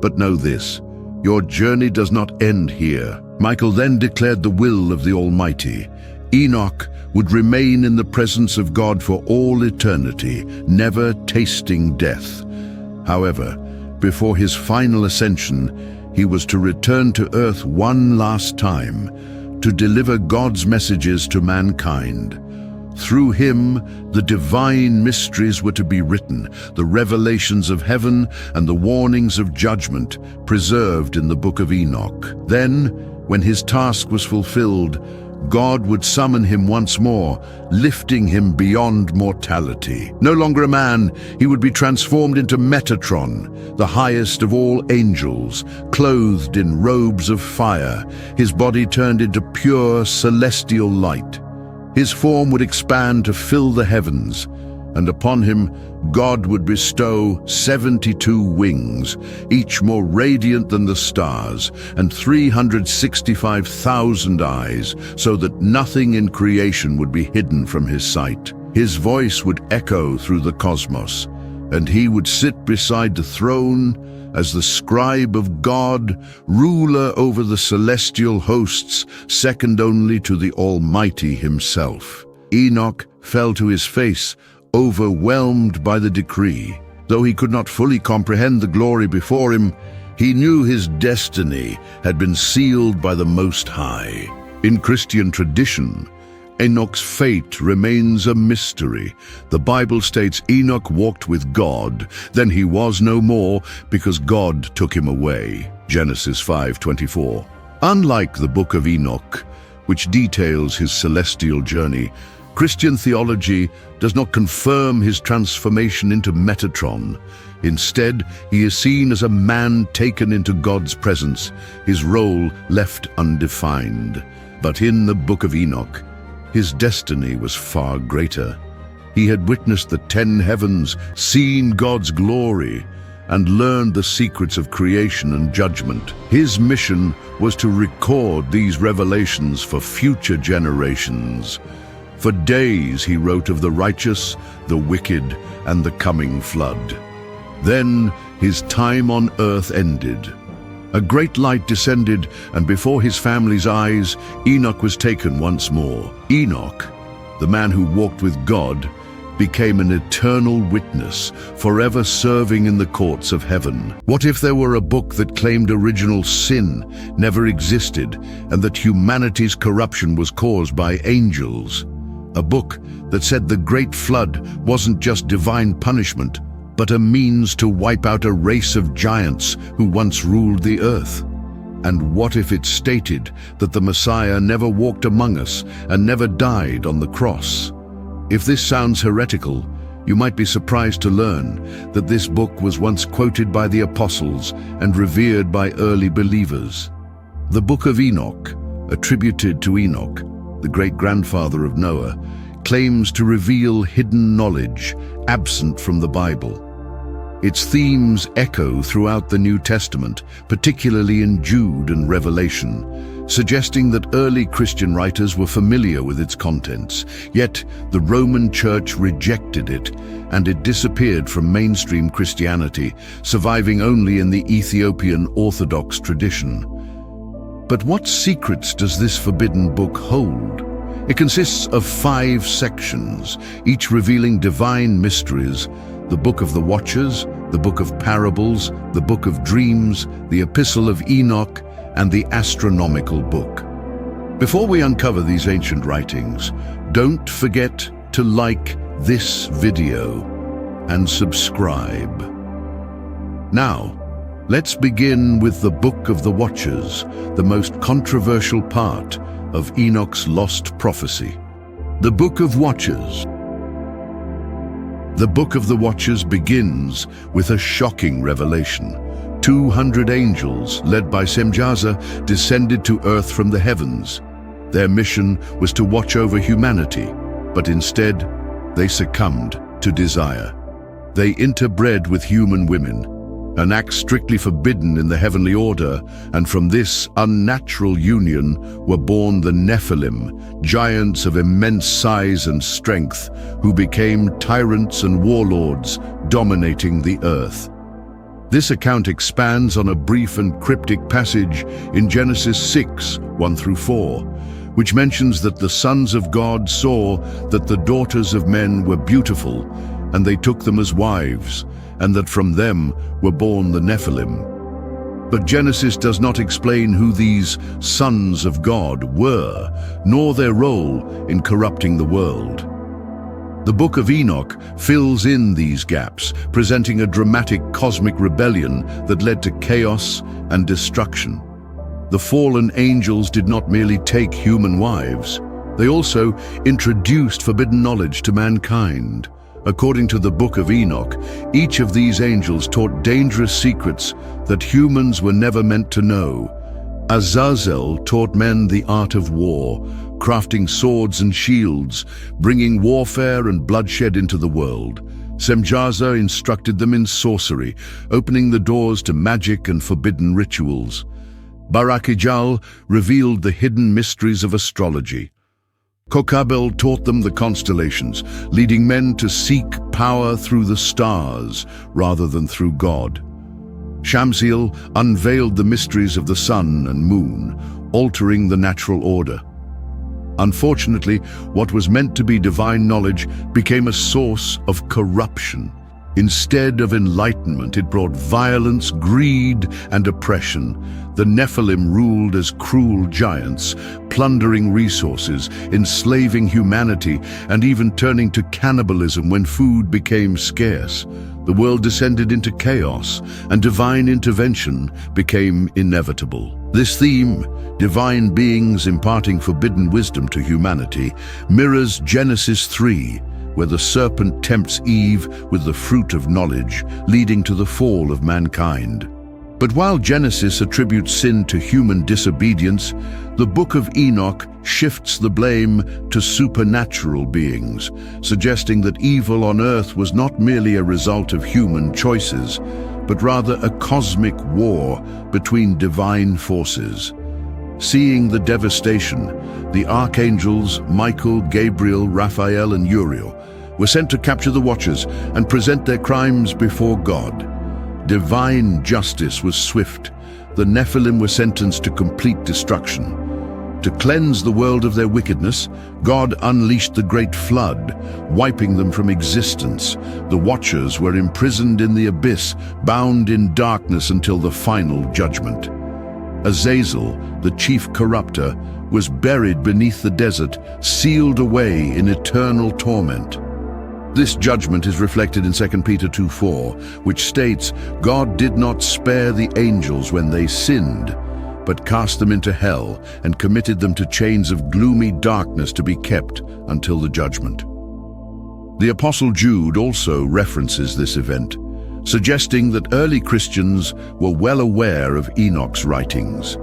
But know this, Your journey does not end here." Michael then declared the will of the Almighty. Enoch would remain in the presence of God for all eternity, never tasting death. However, before his final ascension, he was to return to earth one last time, to deliver God's messages to mankind. Through him, the divine mysteries were to be written, the revelations of heaven and the warnings of judgment preserved in the book of Enoch. Then, when his task was fulfilled, God would summon him once more, lifting him beyond mortality. No longer a man, he would be transformed into Metatron, the highest of all angels, clothed in robes of fire, his body turned into pure celestial light. His form would expand to fill the heavens, and upon him God would bestow 72 wings, each more radiant than the stars, and 365,000 eyes, so that nothing in creation would be hidden from his sight. His voice would echo through the cosmos, and he would sit beside the throne as the scribe of God, ruler over the celestial hosts, second only to the Almighty himself. Enoch fell to his face, overwhelmed by the decree. Though he could not fully comprehend the glory before him, he knew his destiny had been sealed by the Most High. In Christian tradition, Enoch's fate remains a mystery. The Bible states Enoch walked with God, then he was no more because God took him away. Genesis 5:24. Unlike the book of Enoch, which details his celestial journey, Christian theology does not confirm his transformation into Metatron. Instead, he is seen as a man taken into God's presence, his role left undefined. But in the book of Enoch, his destiny was far greater. He had witnessed the 10 heavens, seen God's glory, and learned the secrets of creation and judgment. His mission was to record these revelations for future generations. For days he wrote of the righteous, the wicked, and the coming flood. Then his time on earth ended. A great light descended, and before his family's eyes, Enoch was taken once more. Enoch, the man who walked with God, became an eternal witness, forever serving in the courts of heaven. What if there were a book that claimed original sin never existed, and that humanity's corruption was caused by angels? A book that said the great flood wasn't just divine punishment, but a means to wipe out a race of giants who once ruled the earth. And what if it stated that the Messiah never walked among us and never died on the cross? If this sounds heretical, you might be surprised to learn that this book was once quoted by the apostles and revered by early believers. The Book of Enoch, attributed to Enoch, the great-grandfather of Noah, claims to reveal hidden knowledge absent from the Bible. Its themes echo throughout the New Testament, particularly in Jude and Revelation, suggesting that early Christian writers were familiar with its contents. Yet the Roman Church rejected it, and it disappeared from mainstream Christianity, surviving only in the Ethiopian Orthodox tradition. But what secrets does this forbidden book hold? It consists of 5 sections, each revealing divine mysteries: the Book of the Watchers, the Book of Parables, the Book of Dreams, the Epistle of Enoch, and the Astronomical Book. Before we uncover these ancient writings, don't forget to like this video and subscribe. Now, let's begin with the Book of the Watchers, the most controversial part of Enoch's lost prophecy. The Book of Watchers. The Book of the Watchers begins with a shocking revelation. 200 angels, led by Semjaza, descended to earth from the heavens. Their mission was to watch over humanity, but instead, they succumbed to desire. They interbred with human women, an act strictly forbidden in the heavenly order, and from this unnatural union were born the Nephilim, giants of immense size and strength, who became tyrants and warlords, dominating the earth. This account expands on a brief and cryptic passage in Genesis 6, 1 through 4, which mentions that the sons of God saw that the daughters of men were beautiful, and they took them as wives, and that from them were born the Nephilim. But Genesis does not explain who these sons of God were, nor their role in corrupting the world. The Book of Enoch fills in these gaps, presenting a dramatic cosmic rebellion that led to chaos and destruction. The fallen angels did not merely take human wives, they also introduced forbidden knowledge to mankind. According to the Book of Enoch, each of these angels taught dangerous secrets that humans were never meant to know. Azazel taught men the art of war, crafting swords and shields, bringing warfare and bloodshed into the world. Semjaza instructed them in sorcery, opening the doors to magic and forbidden rituals. Barakijal revealed the hidden mysteries of astrology. Kokabel taught them the constellations, leading men to seek power through the stars rather than through God. Shamsiel unveiled the mysteries of the sun and moon, altering the natural order. Unfortunately, what was meant to be divine knowledge became a source of corruption. Instead of enlightenment, it brought violence, greed, and oppression. The Nephilim ruled as cruel giants, plundering resources, enslaving humanity, and even turning to cannibalism when food became scarce. The world descended into chaos, and divine intervention became inevitable. This theme, divine beings imparting forbidden wisdom to humanity, mirrors Genesis 3, where the serpent tempts Eve with the fruit of knowledge, leading to the fall of mankind. But while Genesis attributes sin to human disobedience, the Book of Enoch shifts the blame to supernatural beings, suggesting that evil on earth was not merely a result of human choices, but rather a cosmic war between divine forces. Seeing the devastation, the archangels Michael, Gabriel, Raphael, and Uriel were sent to capture the Watchers and present their crimes before God. Divine justice was swift. The Nephilim were sentenced to complete destruction. To cleanse the world of their wickedness, God unleashed the great flood, wiping them from existence. The Watchers were imprisoned in the abyss, bound in darkness until the final judgment. Azazel, the chief corrupter, was buried beneath the desert, sealed away in eternal torment. This judgment is reflected in 2 Peter 2:4, which states, God did not spare the angels when they sinned, but cast them into hell and committed them to chains of gloomy darkness to be kept until the judgment. The Apostle Jude also references this event, suggesting that early Christians were well aware of Enoch's writings.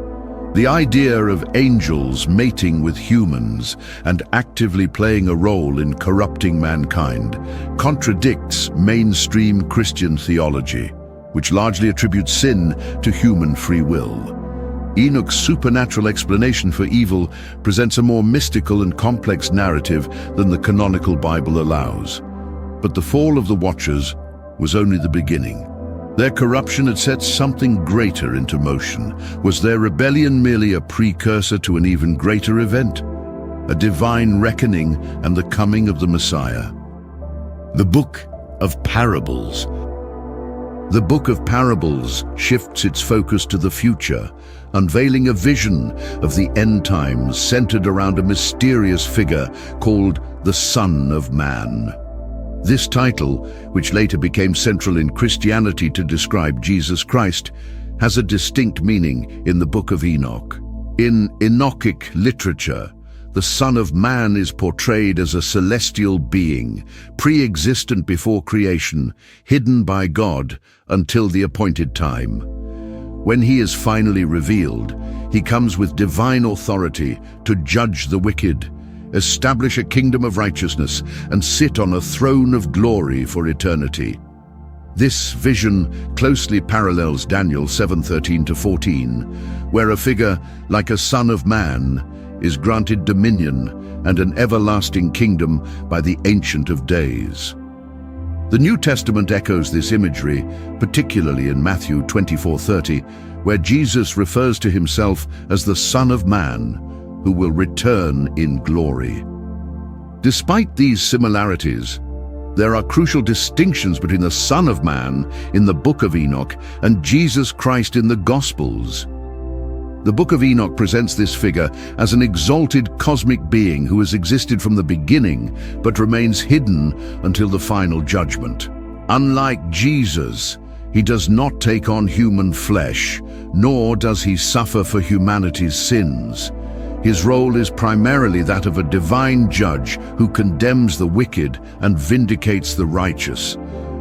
The idea of angels mating with humans and actively playing a role in corrupting mankind contradicts mainstream Christian theology, which largely attributes sin to human free will. Enoch's supernatural explanation for evil presents a more mystical and complex narrative than the canonical Bible allows. But the fall of the Watchers was only the beginning. Their corruption had set something greater into motion. Was their rebellion merely a precursor to an even greater event? A divine reckoning and the coming of the Messiah? The Book of Parables. The Book of Parables shifts its focus to the future, unveiling a vision of the end times centered around a mysterious figure called the Son of Man. This title, which later became central in Christianity to describe Jesus Christ, has a distinct meaning in the Book of Enoch. In Enochic literature, the Son of Man is portrayed as a celestial being, pre-existent before creation, hidden by God until the appointed time. When he is finally revealed, he comes with divine authority to judge the wicked, establish a kingdom of righteousness, and sit on a throne of glory for eternity. This vision closely parallels Daniel 7:13-14, where a figure like a son of man is granted dominion and an everlasting kingdom by the Ancient of Days. The New Testament echoes this imagery, particularly in Matthew 24:30, where Jesus refers to himself as the Son of Man, who will return in glory. Despite these similarities, there are crucial distinctions between the Son of Man in the Book of Enoch and Jesus Christ in the Gospels. The Book of Enoch presents this figure as an exalted cosmic being who has existed from the beginning but remains hidden until the final judgment. Unlike Jesus, he does not take on human flesh, nor does he suffer for humanity's sins. His role is primarily that of a divine judge who condemns the wicked and vindicates the righteous.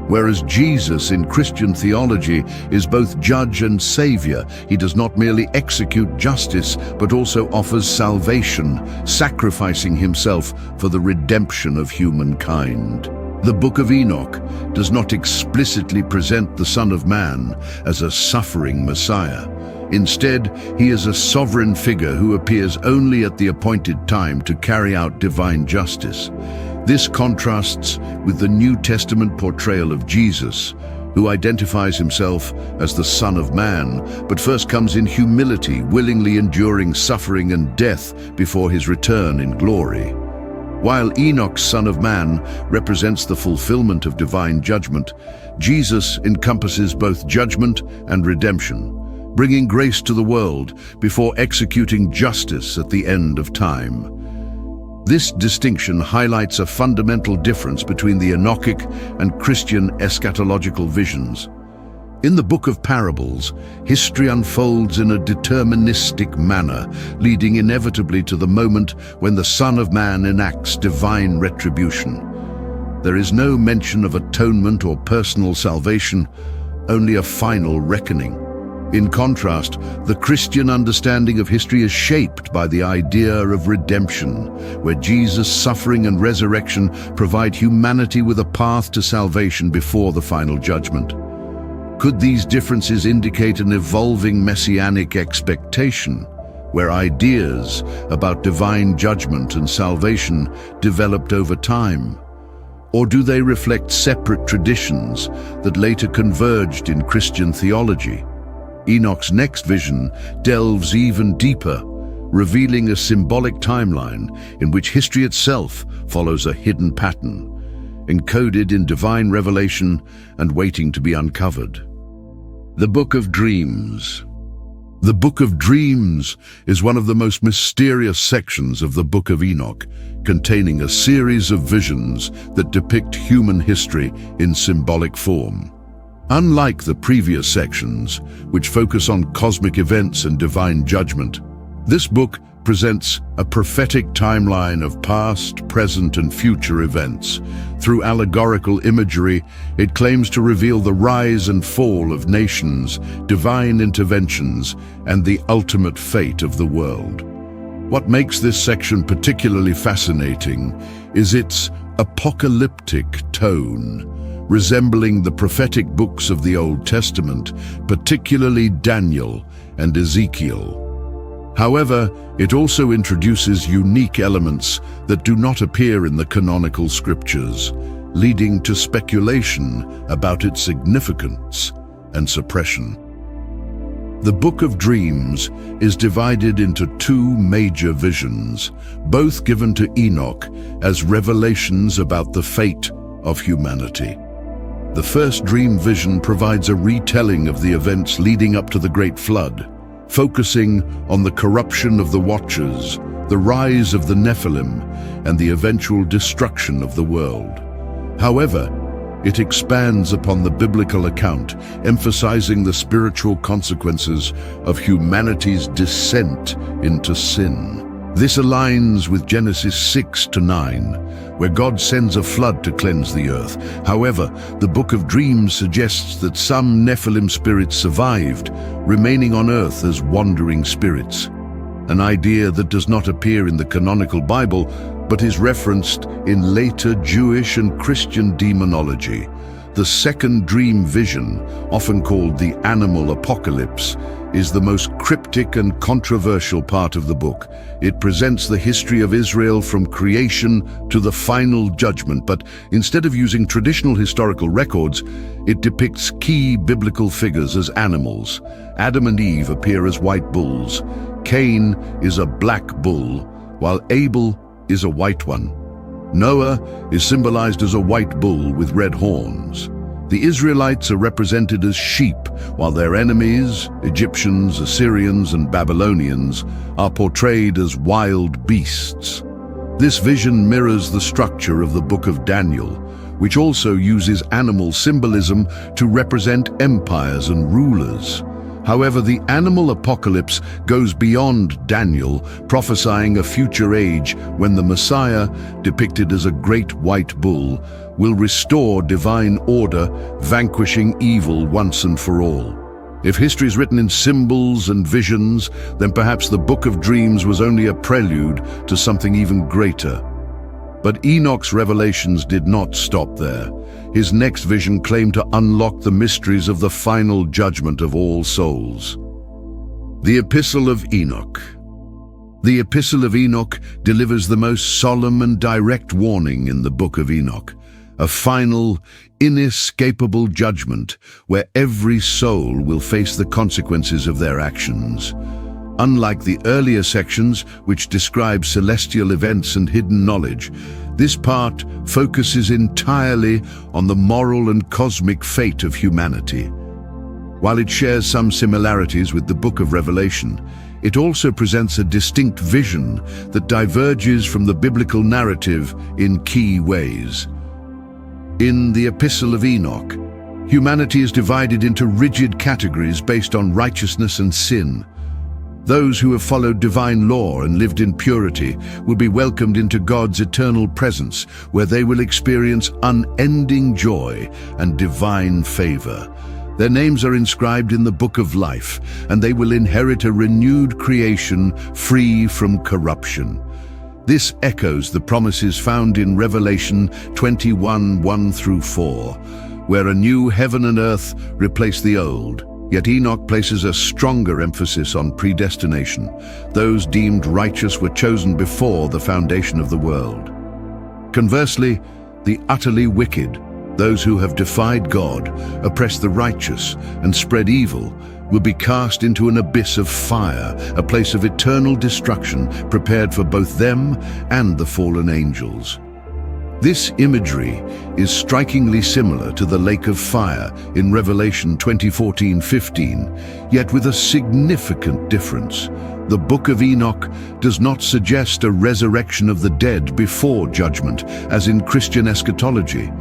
Whereas Jesus in Christian theology is both judge and savior, he does not merely execute justice, but also offers salvation, sacrificing himself for the redemption of humankind. The Book of Enoch does not explicitly present the Son of Man as a suffering Messiah. Instead, he is a sovereign figure who appears only at the appointed time to carry out divine justice. This contrasts with the New Testament portrayal of Jesus, who identifies himself as the Son of Man, but first comes in humility, willingly enduring suffering and death before his return in glory. While Enoch's Son of Man represents the fulfillment of divine judgment, Jesus encompasses both judgment and redemption, bringing grace to the world before executing justice at the end of time. This distinction highlights a fundamental difference between the Enochic and Christian eschatological visions. In the Book of Parables, history unfolds in a deterministic manner, leading inevitably to the moment when the Son of Man enacts divine retribution. There is no mention of atonement or personal salvation, only a final reckoning. In contrast, the Christian understanding of history is shaped by the idea of redemption, where Jesus' suffering and resurrection provide humanity with a path to salvation before the final judgment. Could these differences indicate an evolving messianic expectation, where ideas about divine judgment and salvation developed over time? Or do they reflect separate traditions that later converged in Christian theology? Enoch's next vision delves even deeper, revealing a symbolic timeline in which history itself follows a hidden pattern, encoded in divine revelation and waiting to be uncovered. The Book of Dreams. The Book of Dreams is one of the most mysterious sections of the Book of Enoch, containing a series of visions that depict human history in symbolic form. Unlike the previous sections, which focus on cosmic events and divine judgment, this book presents a prophetic timeline of past, present, and future events. Through allegorical imagery, it claims to reveal the rise and fall of nations, divine interventions, and the ultimate fate of the world. What makes this section particularly fascinating is its apocalyptic tone, resembling the prophetic books of the Old Testament, particularly Daniel and Ezekiel. However, it also introduces unique elements that do not appear in the canonical scriptures, leading to speculation about its significance and suppression. The Book of Dreams is divided into two major visions, both given to Enoch as revelations about the fate of humanity. The first dream vision provides a retelling of the events leading up to the Great Flood, focusing on the corruption of the Watchers, the rise of the Nephilim, and the eventual destruction of the world. However, it expands upon the biblical account, emphasizing the spiritual consequences of humanity's descent into sin. This aligns with Genesis 6-9, where God sends a flood to cleanse the earth. However, the Book of Dreams suggests that some Nephilim spirits survived, remaining on earth as wandering spirits, an idea that does not appear in the canonical Bible, but is referenced in later Jewish and Christian demonology. The second dream vision, often called the animal apocalypse, is the most cryptic and controversial part of the book. It presents the history of Israel from creation to the final judgment, but instead of using traditional historical records, it depicts key biblical figures as animals. Adam and Eve appear as white bulls. Cain is a black bull, while Abel is a white one. Noah is symbolized as a white bull with red horns. The Israelites are represented as sheep, while their enemies, Egyptians, Assyrians, and Babylonians, are portrayed as wild beasts. This vision mirrors the structure of the book of Daniel, which also uses animal symbolism to represent empires and rulers. However, the animal apocalypse goes beyond Daniel, prophesying a future age when the Messiah, depicted as a great white bull, will restore divine order, vanquishing evil once and for all. If history is written in symbols and visions, then perhaps the Book of Dreams was only a prelude to something even greater. But Enoch's revelations did not stop there. His next vision claimed to unlock the mysteries of the final judgment of all souls. The Epistle of Enoch. The Epistle of Enoch delivers the most solemn and direct warning in the Book of Enoch, a final, inescapable judgment where every soul will face the consequences of their actions. Unlike the earlier sections, which describe celestial events and hidden knowledge, this part focuses entirely on the moral and cosmic fate of humanity. While it shares some similarities with the Book of Revelation, it also presents a distinct vision that diverges from the biblical narrative in key ways. In the Epistle of Enoch, humanity is divided into rigid categories based on righteousness and sin. Those who have followed divine law and lived in purity will be welcomed into God's eternal presence, where they will experience unending joy and divine favor. Their names are inscribed in the Book of Life, and they will inherit a renewed creation free from corruption. This echoes the promises found in Revelation 21:1-4, where a new heaven and earth replace the old. Yet Enoch places a stronger emphasis on predestination. Those deemed righteous were chosen before the foundation of the world. Conversely, the utterly wicked, those who have defied God, oppressed the righteous, and spread evil, will be cast into an abyss of fire, a place of eternal destruction prepared for both them and the fallen angels. This imagery is strikingly similar to the lake of fire in Revelation 20:14-15, yet with a significant difference. The Book of Enoch does not suggest a resurrection of the dead before judgment, as in Christian eschatology.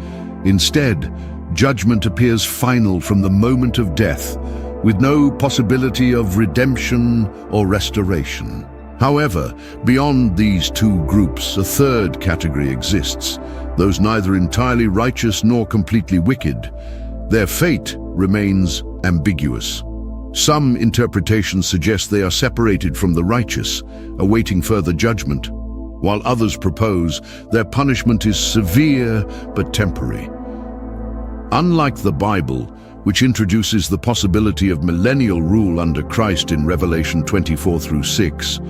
Instead, judgment appears final from the moment of death, with no possibility of redemption or restoration. However, beyond these two groups, a third category exists, those neither entirely righteous nor completely wicked. Their fate remains ambiguous. Some interpretations suggest they are separated from the righteous, awaiting further judgment, while others propose their punishment is severe but temporary. Unlike the Bible, which introduces the possibility of millennial rule under Christ in Revelation 24-6,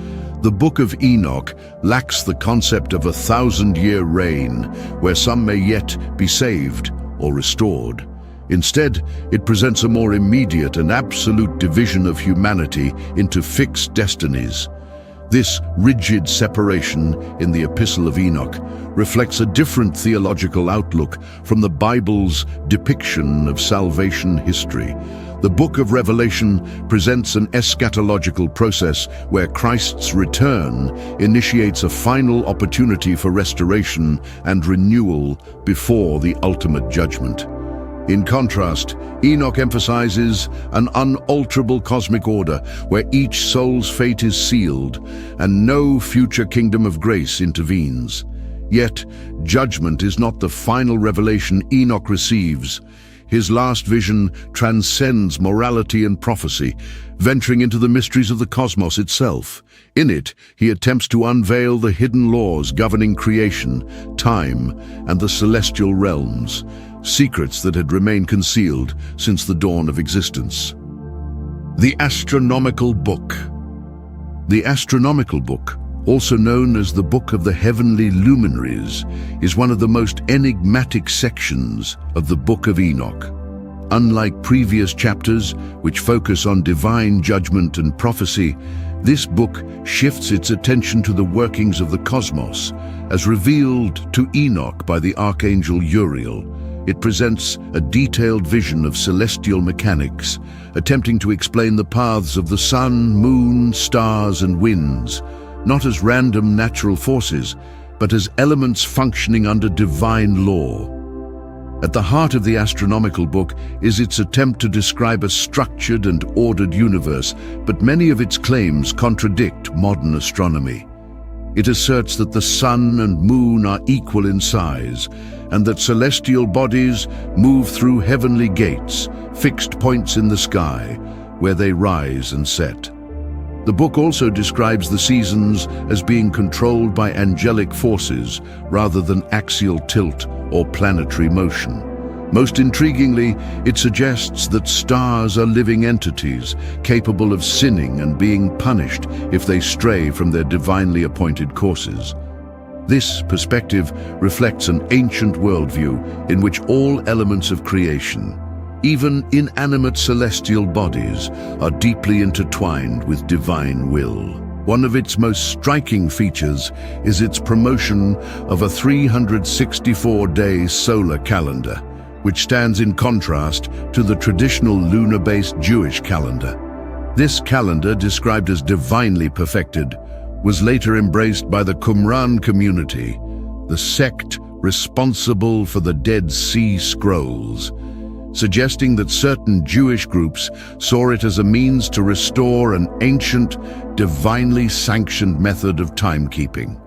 the Book of Enoch lacks the concept of a 1,000-year reign, where some may yet be saved or restored. Instead, it presents a more immediate and absolute division of humanity into fixed destinies. This rigid separation in the Epistle of Enoch reflects a different theological outlook from the Bible's depiction of salvation history. The Book of Revelation presents an eschatological process where Christ's return initiates a final opportunity for restoration and renewal before the ultimate judgment. In contrast, Enoch emphasizes an unalterable cosmic order where each soul's fate is sealed and no future kingdom of grace intervenes. Yet, judgment is not the final revelation Enoch receives. His last vision transcends morality and prophecy, venturing into the mysteries of the cosmos itself. In it, he attempts to unveil the hidden laws governing creation, time, and the celestial realms, secrets that had remained concealed since the dawn of existence. The Astronomical Book. The Astronomical Book, also known as the Book of the Heavenly Luminaries, is one of the most enigmatic sections of the Book of Enoch. Unlike previous chapters, which focus on divine judgment and prophecy, this book shifts its attention to the workings of the cosmos, as revealed to Enoch by the archangel Uriel. It presents a detailed vision of celestial mechanics, attempting to explain the paths of the sun, moon, stars, and winds, not as random natural forces, but as elements functioning under divine law. At the heart of the Astronomical Book is its attempt to describe a structured and ordered universe, but many of its claims contradict modern astronomy. It asserts that the sun and moon are equal in size, and that celestial bodies move through heavenly gates, fixed points in the sky, where they rise and set. The book also describes the seasons as being controlled by angelic forces rather than axial tilt or planetary motion. Most intriguingly, it suggests that stars are living entities capable of sinning and being punished if they stray from their divinely appointed courses. This perspective reflects an ancient worldview in which all elements of creation, even inanimate celestial bodies, are deeply intertwined with divine will. One of its most striking features is its promotion of a 364-day solar calendar, which stands in contrast to the traditional lunar-based Jewish calendar. This calendar, described as divinely perfected, was later embraced by the Qumran community, the sect responsible for the Dead Sea Scrolls, suggesting that certain Jewish groups saw it as a means to restore an ancient, divinely sanctioned method of timekeeping.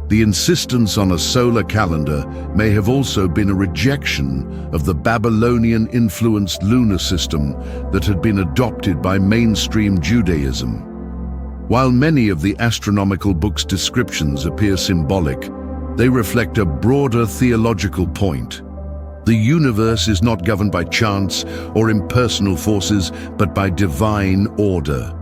The insistence on a solar calendar may have also been a rejection of the Babylonian-influenced lunar system that had been adopted by mainstream Judaism. While many of the Astronomical Book's descriptions appear symbolic, they reflect a broader theological point. The universe is not governed by chance or impersonal forces, but by divine order.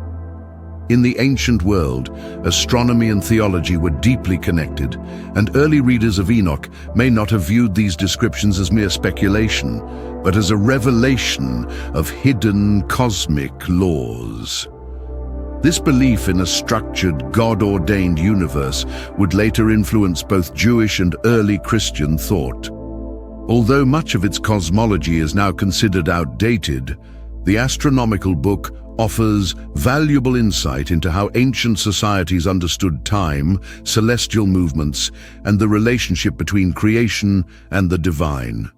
In the ancient world, astronomy and theology were deeply connected, and early readers of Enoch may not have viewed these descriptions as mere speculation, but as a revelation of hidden cosmic laws. This belief in a structured, God-ordained universe would later influence both Jewish and early Christian thought. Although much of its cosmology is now considered outdated, the Astronomical Book offers valuable insight into how ancient societies understood time, celestial movements, and the relationship between creation and the divine.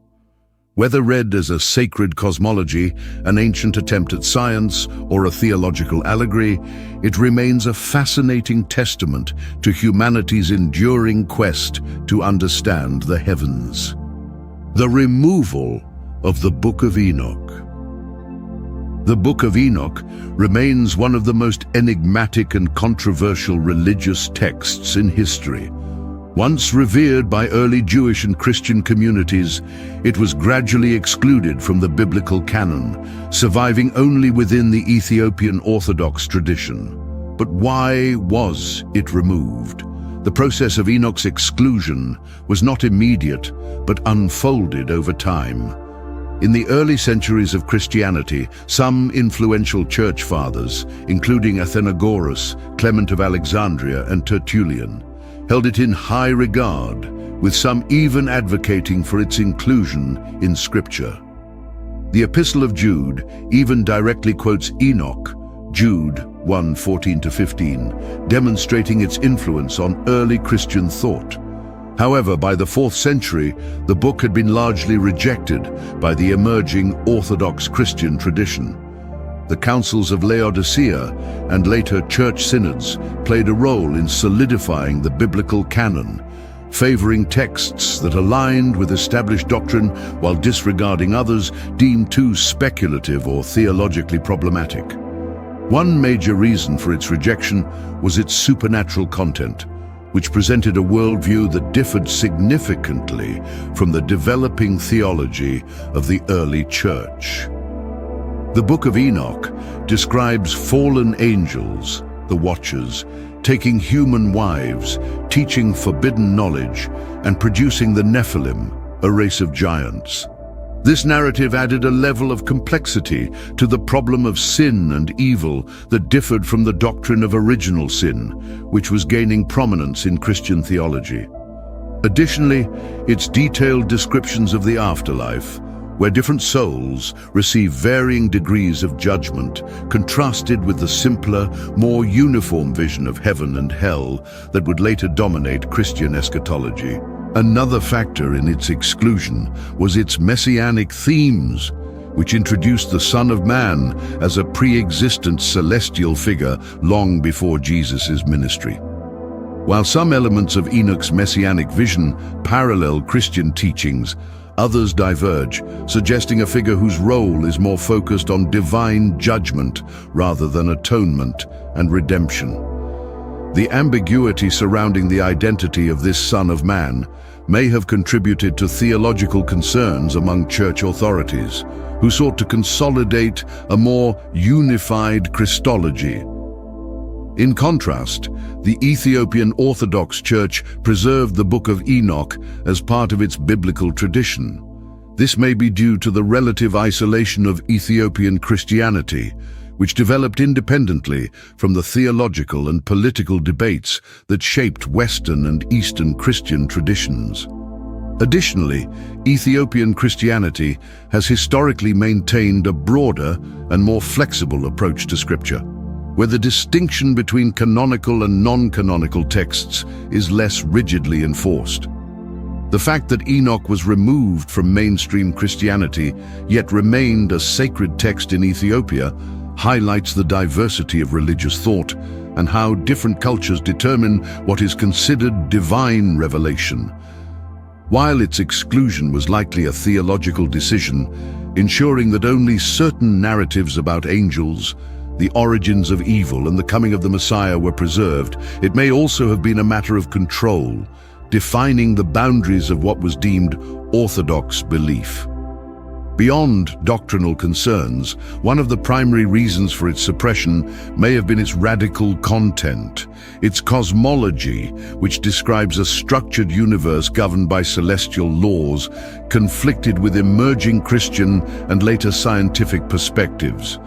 Whether read as a sacred cosmology, an ancient attempt at science, or a theological allegory, it remains a fascinating testament to humanity's enduring quest to understand the heavens. The removal of the Book of Enoch. The Book of Enoch remains one of the most enigmatic and controversial religious texts in history. Once revered by early Jewish and Christian communities, it was gradually excluded from the biblical canon, surviving only within the Ethiopian Orthodox tradition. But why was it removed? The process of Enoch's exclusion was not immediate, but unfolded over time. In the early centuries of Christianity, some influential church fathers, including Athenagoras, Clement of Alexandria, and Tertullian, held it in high regard, with some even advocating for its inclusion in Scripture. The Epistle of Jude even directly quotes Enoch, Jude 1:14-15, demonstrating its influence on early Christian thought. However, by the 4th century, the book had been largely rejected by the emerging Orthodox Christian tradition. The councils of Laodicea and later church synods played a role in solidifying the biblical canon, favoring texts that aligned with established doctrine while disregarding others deemed too speculative or theologically problematic. One major reason for its rejection was its supernatural content, which presented a worldview that differed significantly from the developing theology of the early church. The Book of Enoch describes fallen angels, the Watchers, taking human wives, teaching forbidden knowledge, and producing the Nephilim, a race of giants. This narrative added a level of complexity to the problem of sin and evil that differed from the doctrine of original sin, which was gaining prominence in Christian theology. Additionally, its detailed descriptions of the afterlife, where different souls receive varying degrees of judgment, contrasted with the simpler, more uniform vision of heaven and hell that would later dominate Christian eschatology. Another factor in its exclusion was its messianic themes, which introduced the Son of Man as a pre-existent celestial figure long before Jesus' ministry. While some elements of Enoch's messianic vision parallel Christian teachings, others diverge, suggesting a figure whose role is more focused on divine judgment rather than atonement and redemption. The ambiguity surrounding the identity of this Son of Man may have contributed to theological concerns among church authorities, who sought to consolidate a more unified Christology. In contrast, the Ethiopian Orthodox Church preserved the Book of Enoch as part of its biblical tradition. This may be due to the relative isolation of Ethiopian Christianity, which developed independently from the theological and political debates that shaped Western and Eastern Christian traditions. Additionally, Ethiopian Christianity has historically maintained a broader and more flexible approach to Scripture, where the distinction between canonical and non-canonical texts is less rigidly enforced. The fact that Enoch was removed from mainstream Christianity, yet remained a sacred text in Ethiopia, highlights the diversity of religious thought and how different cultures determine what is considered divine revelation. While its exclusion was likely a theological decision, ensuring that only certain narratives about angels, the origins of evil and the coming of the Messiah were preserved, it may also have been a matter of control, defining the boundaries of what was deemed orthodox belief. Beyond doctrinal concerns, one of the primary reasons for its suppression may have been its radical content. Its cosmology, which describes a structured universe governed by celestial laws, conflicted with emerging Christian and later scientific perspectives.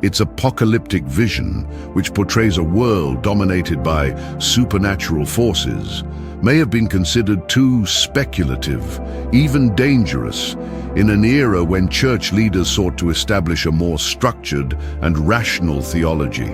Its apocalyptic vision, which portrays a world dominated by supernatural forces, may have been considered too speculative, even dangerous, in an era when church leaders sought to establish a more structured and rational theology.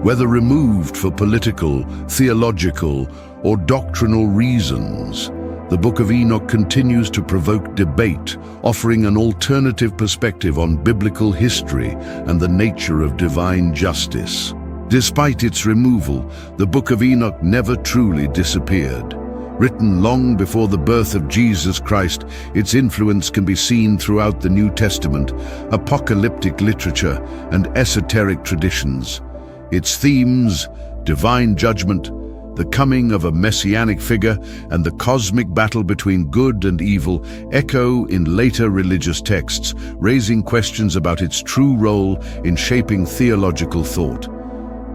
Whether removed for political, theological, or doctrinal reasons, the Book of Enoch continues to provoke debate, offering an alternative perspective on biblical history and the nature of divine justice. Despite its removal, the Book of Enoch never truly disappeared. Written long before the birth of Jesus Christ, its influence can be seen throughout the New Testament, apocalyptic literature, and esoteric traditions. Its themes, divine judgment, the coming of a messianic figure, and the cosmic battle between good and evil echo in later religious texts, raising questions about its true role in shaping theological thought.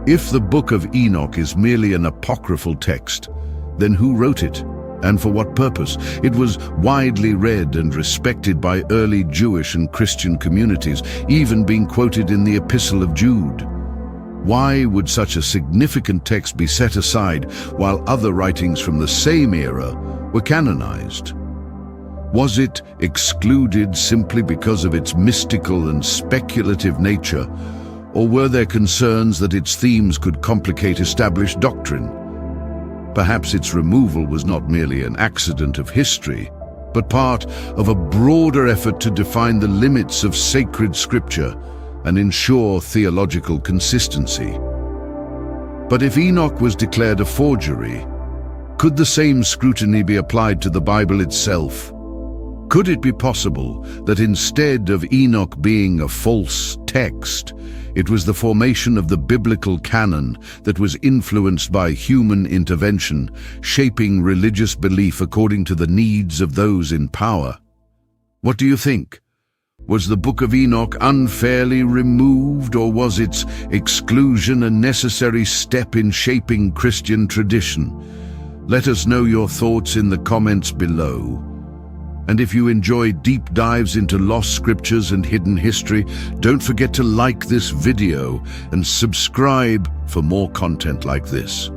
If the Book of Enoch is merely an apocryphal text, then who wrote it, and for what purpose? It was widely read and respected by early Jewish and Christian communities, even being quoted in the Epistle of Jude. Why would such a significant text be set aside while other writings from the same era were canonized? Was it excluded simply because of its mystical and speculative nature, or were there concerns that its themes could complicate established doctrine? Perhaps its removal was not merely an accident of history, but part of a broader effort to define the limits of sacred scripture and ensure theological consistency. But if Enoch was declared a forgery, could the same scrutiny be applied to the Bible itself? Could it be possible that instead of Enoch being a false text, it was the formation of the biblical canon that was influenced by human intervention, shaping religious belief according to the needs of those in power? What do you think? Was the Book of Enoch unfairly removed, or was its exclusion a necessary step in shaping Christian tradition? Let us know your thoughts in the comments below. And if you enjoy deep dives into lost scriptures and hidden history, don't forget to like this video and subscribe for more content like this.